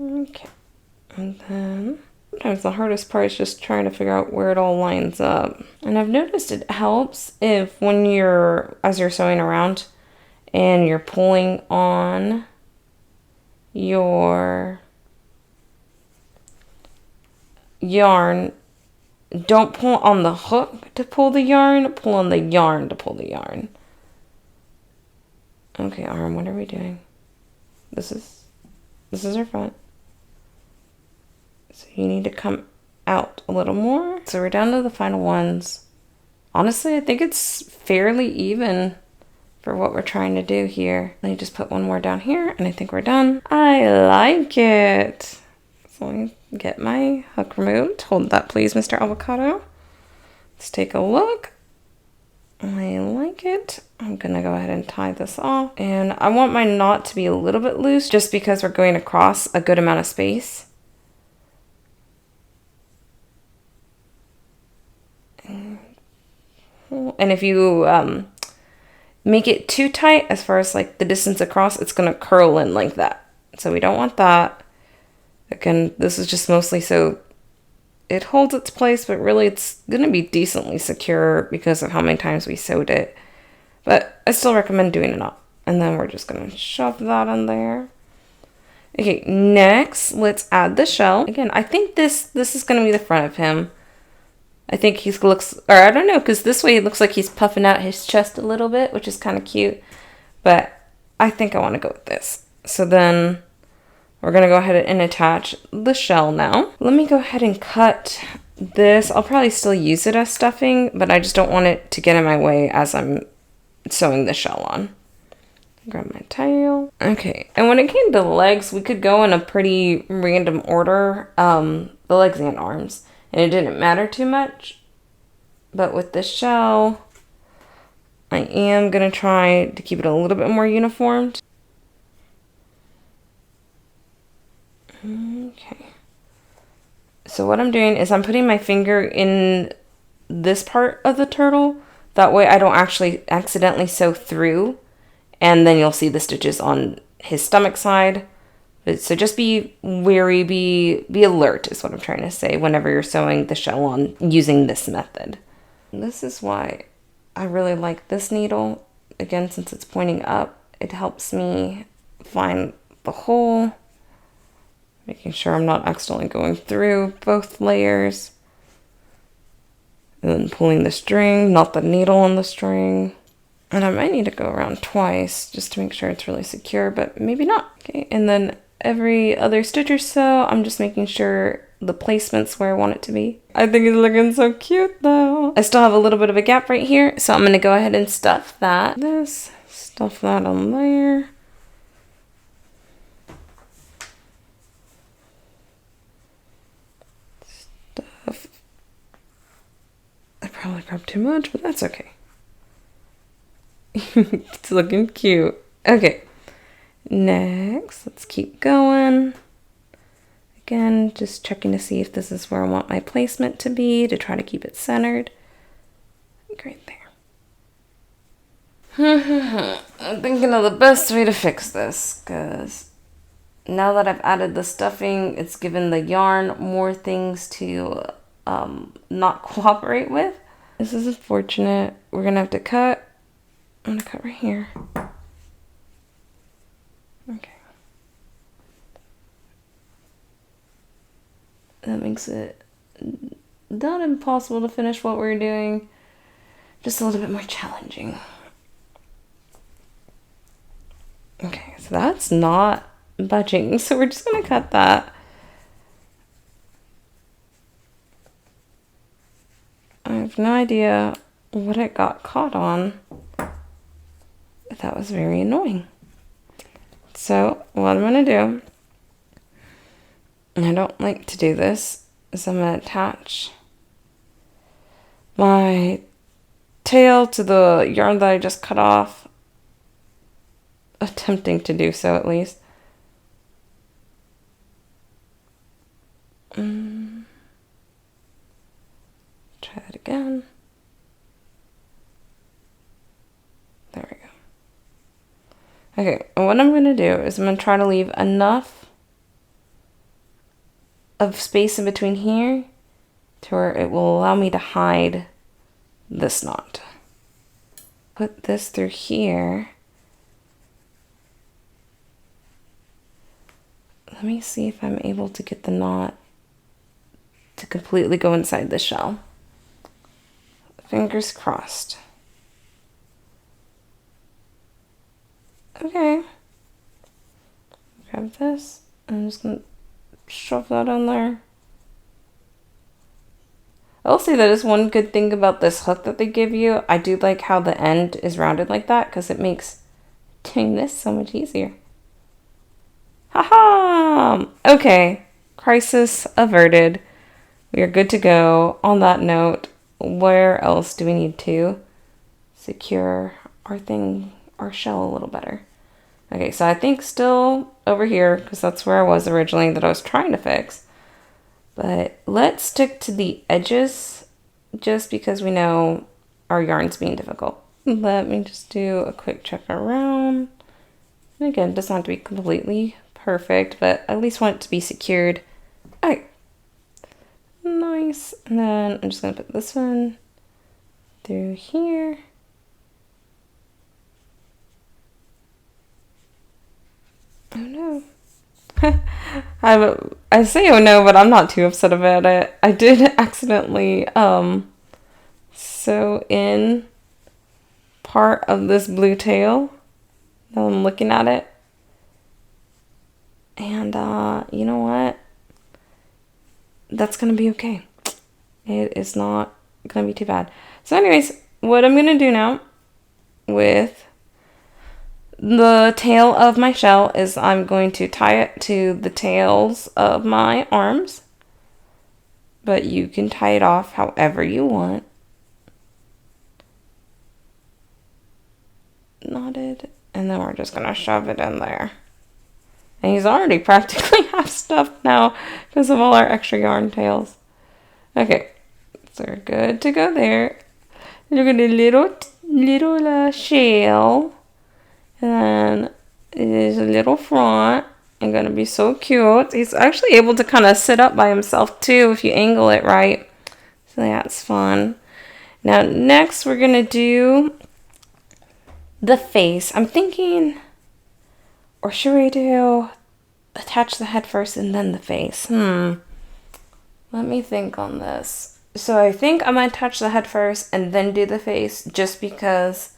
Okay, and then sometimes the hardest part is just trying to figure out where it all lines up. And I've noticed it helps if when as you're sewing around and you're pulling on your yarn, don't pull on the hook to pull the yarn, pull on the yarn to pull the yarn. Okay, arm, what are we doing? This is our front. So you need to come out a little more. So we're down to the final ones. Honestly, I think it's fairly even for what we're trying to do here. Let me just put one more down here and I think we're done. I like it. So let me get my hook removed. Hold that please, Mr. Avocado. Let's take a look. I like it. I'm gonna go ahead and tie this off. And I want my knot to be a little bit loose just because we're going across a good amount of space. And if you make it too tight as far as like the distance across, it's going to curl in like that. So we don't want that. Again, this is just mostly so it holds its place, but really it's going to be decently secure because of how many times we sewed it. But I still recommend doing a knot. And then we're just going to shove that in there. Okay, next, let's add the shell. Again, I think this is going to be the front of him. I think he looks, or I don't know, because this way it looks like he's puffing out his chest a little bit, which is kind of cute. But I think I want to go with this. So then we're going to go ahead and attach the shell now. Let me go ahead and cut this. I'll probably still use it as stuffing, but I just don't want it to get in my way as I'm sewing the shell on. Grab my tail. Okay, and when it came to the legs, we could go in a pretty random order, the legs and arms. And it didn't matter too much. But with the shell, I am going to try to keep it a little bit more uniformed. Okay. So what I'm doing is I'm putting my finger in this part of the turtle. That way I don't actually accidentally sew through. And then you'll see the stitches on his stomach side. So just be wary, be alert is what I'm trying to say whenever you're sewing the shell on using this method. And this is why I really like this needle. Again, since it's pointing up, it helps me find the hole, making sure I'm not accidentally going through both layers. And then pulling the string, not the needle on the string. And I might need to go around twice just to make sure it's really secure, but maybe not. Okay, and then every other stitch or so, I'm just making sure the placement's where I want it to be. I think it's looking so cute though. I still have a little bit of a gap right here, so I'm gonna go ahead and stuff that. Stuff that on there. Stuff. I probably grabbed too much, but that's okay. It's looking cute. Okay. Next, let's keep going. Again, just checking to see if this is where I want my placement to be to try to keep it centered. Right there. I'm thinking of the best way to fix this, because now that I've added the stuffing, it's given the yarn more things to not cooperate with. This is unfortunate. We're going to have to cut. I'm going to cut right here. Okay. That makes it not impossible to finish what we're doing, just a little bit more challenging. Okay, so that's not budging, so we're just going to cut that. I have no idea what it got caught on. That was very annoying. So what I'm going to do, and I don't like to do this, is I'm going to attach my tail to the yarn that I just cut off. Attempting to do so at least. Try that again. There we go. Okay, and what I'm going to do is I'm going to try to leave enough of space in between here to where it will allow me to hide this knot. Put this through here. Let me see if I'm able to get the knot to completely go inside the shell. Fingers crossed. Okay. Grab this. I'm just going to shove that on there. I'll say that is one good thing about this hook that they give you. I do like how the end is rounded like that because it makes doing this so much easier. Haha! Okay. Crisis averted. We are good to go. On that note, where else do we need to secure our shell a little better? Okay, so I think still over here, because that's where I was originally that I was trying to fix. But let's stick to the edges just because we know our yarn's being difficult. Let me just do a quick check around. And again, it doesn't have to be completely perfect, but I at least want it to be secured. Okay. Nice. And then I'm just going to put this one through here. Oh no. I say oh no, but I'm not too upset about it. I did accidentally sew in part of this blue tail. Now I'm looking at it. And you know what? That's gonna be okay. It is not gonna be too bad. So anyways, what I'm gonna do now with the tail of my shell is I'm going to tie it to the tails of my arms, but you can tie it off however you want. knotted. And then we're just going to shove it in there. And he's already practically half stuffed now because of all our extra yarn tails. Okay, so we're good to go there. Look at the little shell. And then there's a little front. It's going to be so cute. He's actually able to kind of sit up by himself too if you angle it right. So that's fun. Now next we're going to do the face. I'm thinking, or should we do attach the head first and then the face? Let me think on this. So I think I'm going to attach the head first and then do the face, just because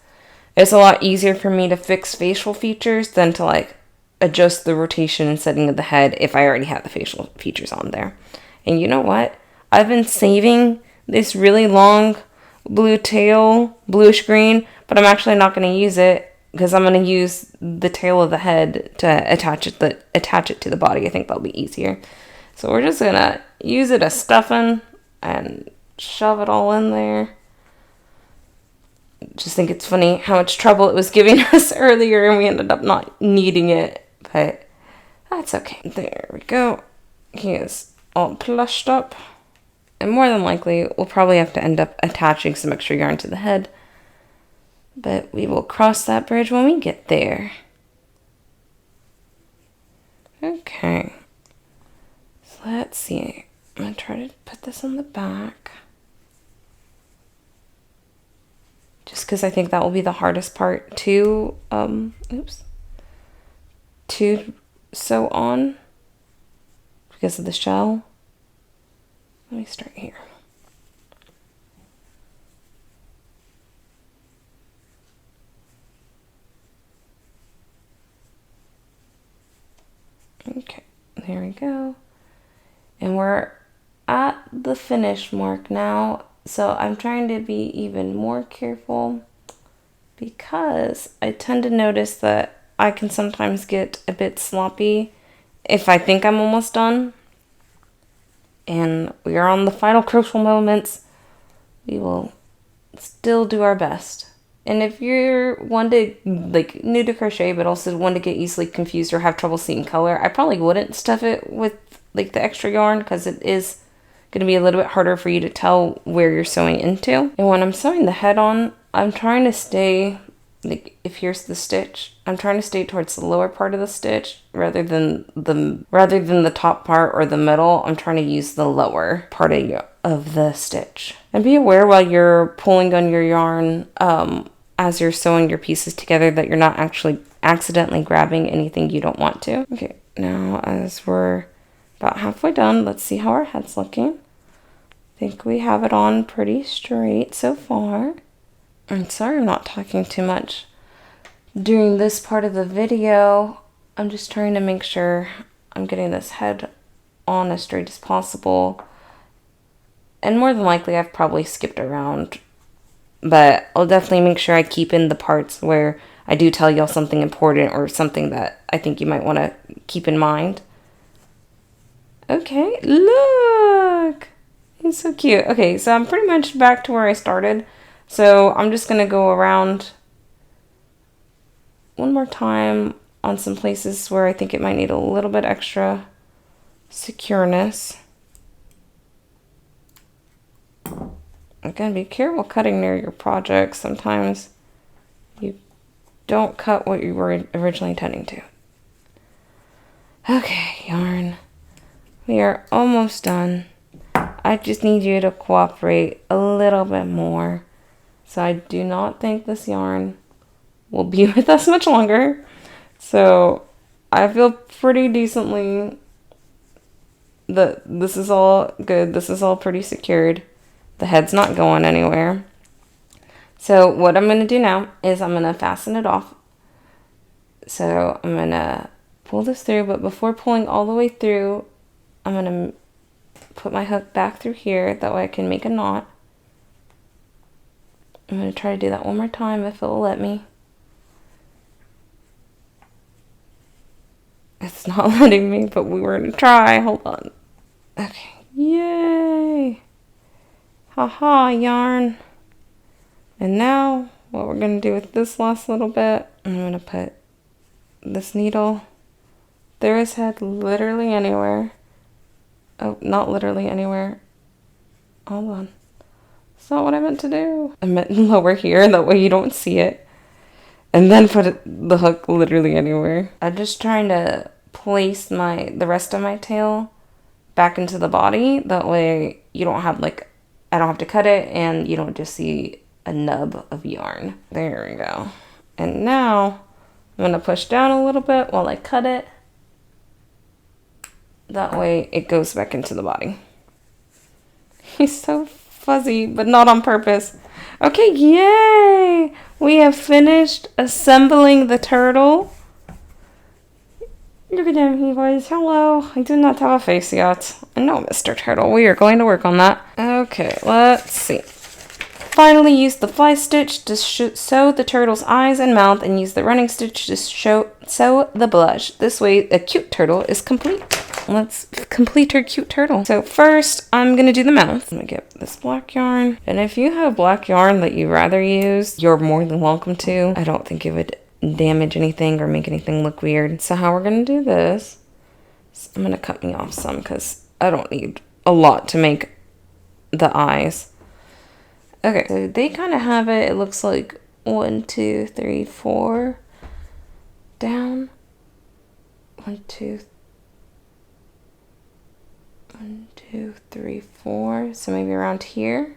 it's a lot easier for me to fix facial features than to like adjust the rotation and setting of the head if I already have the facial features on there. And you know what? I've been saving this really long blue tail, bluish green, but I'm actually not going to use it because I'm going to use the tail of the head to attach it to the body. I think that'll be easier. So we're just going to use it as stuffing and shove it all in there. Just think it's funny how much trouble it was giving us earlier and we ended up not needing it. But that's okay. There we go. He is all plushed up. And more than likely, we'll probably have to end up attaching some extra yarn to the head. But we will cross that bridge when we get there. Okay. So let's see. I'm going to try to put this on the back. Just because I think that will be the hardest part to sew on because of the shell. Let me start here. Okay, there we go. And we're at the finish mark now. So I'm trying to be even more careful because I tend to notice that I can sometimes get a bit sloppy if I think I'm almost done. And we are on the final crucial moments. We will still do our best. And if you're one to, like, new to crochet, but also one to get easily confused or have trouble seeing color, I probably wouldn't stuff it with, like, the extra yarn because it is going to be a little bit harder for you to tell where you're sewing into. And when I'm sewing the head on, I'm trying to stay, like, if here's the stitch, I'm trying to stay towards the lower part of the stitch rather than the top part or the middle. I'm trying to use the lower part of the stitch. And be aware while you're pulling on your yarn, as you're sewing your pieces together, that you're not actually accidentally grabbing anything you don't want to. Okay, now as we're about halfway done, let's see how our head's looking. I think we have it on pretty straight so far. I'm sorry I'm not talking too much during this part of the video. I'm just trying to make sure I'm getting this head on as straight as possible. And more than likely I've probably skipped around, but I'll definitely make sure I keep in the parts where I do tell y'all something important or something that I think you might want to keep in mind. Okay, look! He's so cute. Okay, so I'm pretty much back to where I started. So I'm just going to go around one more time on some places where I think it might need a little bit extra secureness. Again, be careful cutting near your projects. Sometimes you don't cut what you were originally intending to. Okay, yarn. We are almost done. I just need you to cooperate a little bit more. So I do not think this yarn will be with us much longer. So I feel pretty decently that this is all good. This is all pretty secured. The head's not going anywhere. So what I'm going to do now is I'm going to fasten it off. So I'm going to pull this through, but before pulling all the way through, I'm going to put my hook back through here. That way I can make a knot. I'm going to try to do that one more time if it will let me. It's not letting me, but we were going to try. Hold on. Okay. Yay! Haha, yarn. And now what we're going to do with this last little bit, I'm going to put this needle through his head literally anywhere. Oh, not literally anywhere. Hold on. That's not what I meant to do. I meant lower here, that way you don't see it. And then put the hook literally anywhere. I'm just trying to place the rest of my tail back into the body. That way you don't have I don't have to cut it and you don't just see a nub of yarn. There we go. And now I'm going to push down a little bit while I cut it. That way it goes back into the body. He's so fuzzy, but not on purpose. Okay, yay! We have finished assembling the turtle. Look at him, you guys. Hello. I do not have a face yet. No, Mr. Turtle. We are going to work on that. Okay, let's see. Finally, use the fly stitch to sew the turtle's eyes and mouth, and use the running stitch to sew the blush. This way, a cute turtle is complete. Let's complete her cute turtle. So first, I'm going to do the mouth. I'm going to get this black yarn. And if you have black yarn that you'd rather use, you're more than welcome to. I don't think it would damage anything or make anything look weird. So how we're going to do this, I'm going to cut me off some because I don't need a lot to make the eyes. Okay, so they kind of have it. It looks like 1, 2, 3, 4 down. 1, 2, 3, 4. So maybe around here.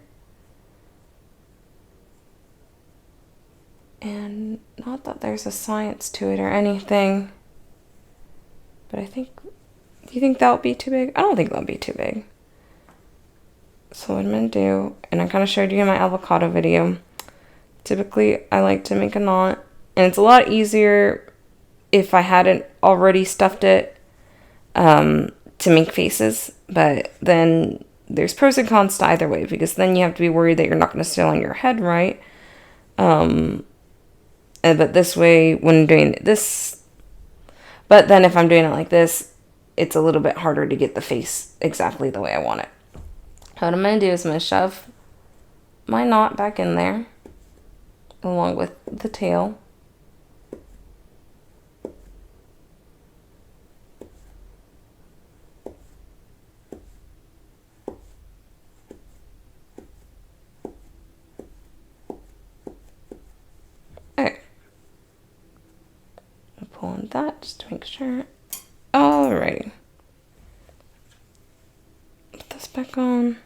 And not that there's a science to it or anything, but I think, do you think that would be too big? I don't think that would be too big. So what I'm going to do, and I kind of showed you in my avocado video, typically I like to make a knot, and it's a lot easier if I hadn't already stuffed it to make faces, but then there's pros and cons to either way, because then you have to be worried that you're not going to stay on your head right. But this way, when doing this, but then if I'm doing it like this, it's a little bit harder to get the face exactly the way I want it. What I'm going to do is I'm going to shove my knot back in there, along with the tail. Okay. I'm pulling that just to make sure. Alrighty. Put this back on.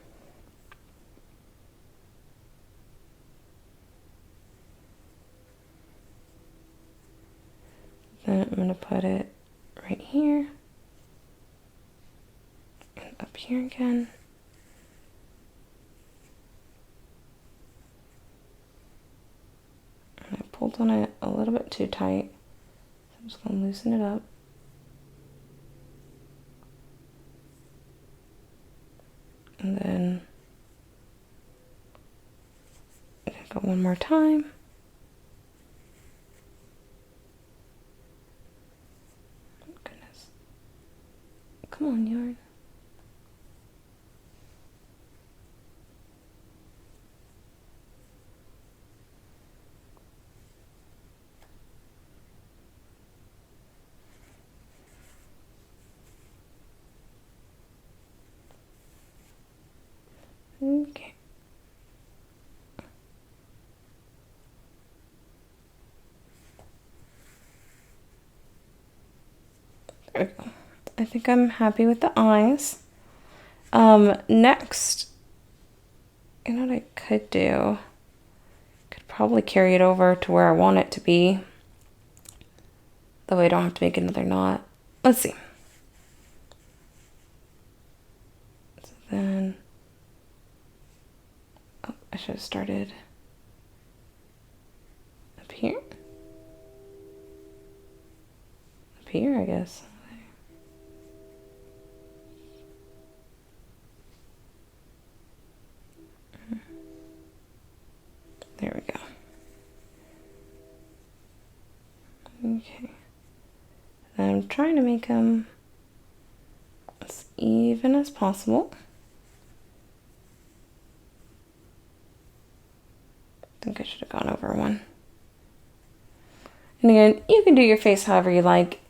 Then I'm going to put it right here. And up here again. And I pulled on it a little bit too tight. So I'm just going to loosen it up. And then I'm going to go one more time. Oh, goodness. Come on, yarn. Okay. There we go. I think I'm happy with the eyes. Next, you know what I could do? Could probably carry it over to where I want it to be. That way I don't have to make another knot. Let's see. So then, oh, I should have started up here. Up here, I guess. There we go. Okay. And I'm trying to make them as even as possible. I think I should Should have gone over one. And again, you can do your face however you like.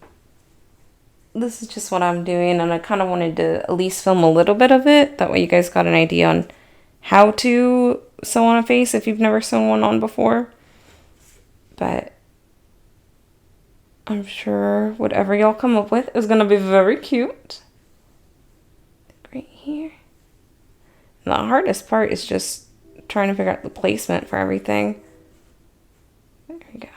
This is just what I'm doing, and I kind of wanted to at least film a little bit of it. That way you guys got an idea on how to sew on a face if you've never sewn one on before. But I'm sure whatever y'all come up with is going to be very cute. Right here. And the hardest part is just trying to figure out the placement for everything. There we go.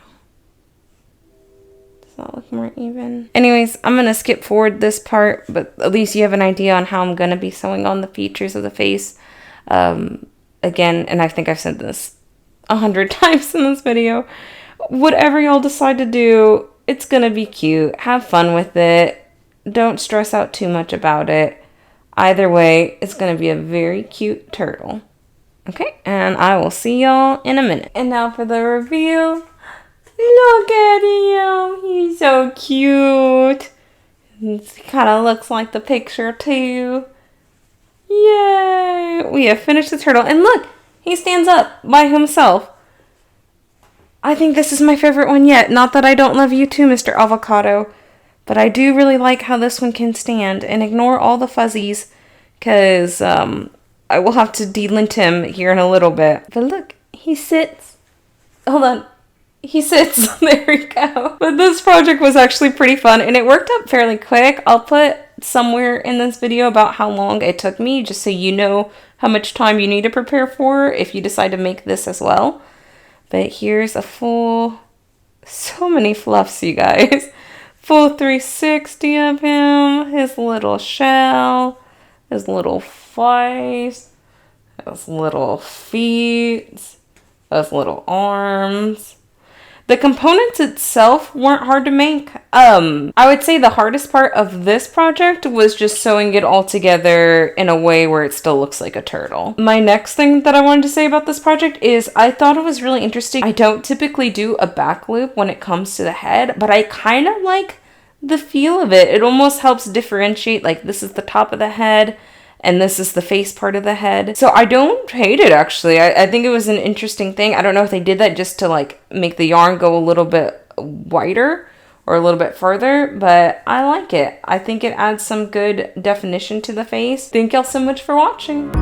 Does that look more even? Anyways, I'm going to skip forward this part, but at least you have an idea on how I'm going to be sewing on the features of the face. Again, and I think I've said this 100 times in this video, whatever y'all decide to do, it's going to be cute. Have fun with it. Don't stress out too much about it. Either way, it's going to be a very cute turtle. Okay, and I will see y'all in a minute. And now for the reveal. Look at him. He's so cute. He kind of looks like the picture too. Yay! We have finished the turtle. And look, he stands up by himself. I think this is my favorite one yet. Not that I don't love you too, Mr. Avocado. But I do really like how this one can stand. And ignore all the fuzzies, because I will have to delint him here in a little bit. But look, he sits. Hold on. He sits. There we go. But this project was actually pretty fun, and it worked up fairly quick. I'll put somewhere in this video about how long it took me, just so you know how much time you need to prepare for if you decide to make this as well. But here's a full, so many fluffs, you guys. Full 360 of him, his little shell, his little face, his little feet, his little arms. The components itself weren't hard to make. I would say the hardest part of this project was just sewing it all together in a way where it still looks like a turtle. My next thing that I wanted to say about this project is I thought it was really interesting. I don't typically do a back loop when it comes to the head, but I kind of like the feel of it. It almost helps differentiate, like this is the top of the head and this is the face part of the head. So I don't hate it, actually. I think it was an interesting thing. I don't know if they did that just to like make the yarn go a little bit wider or a little bit further, but I like it. I think it adds some good definition to the face. Thank y'all so much for watching.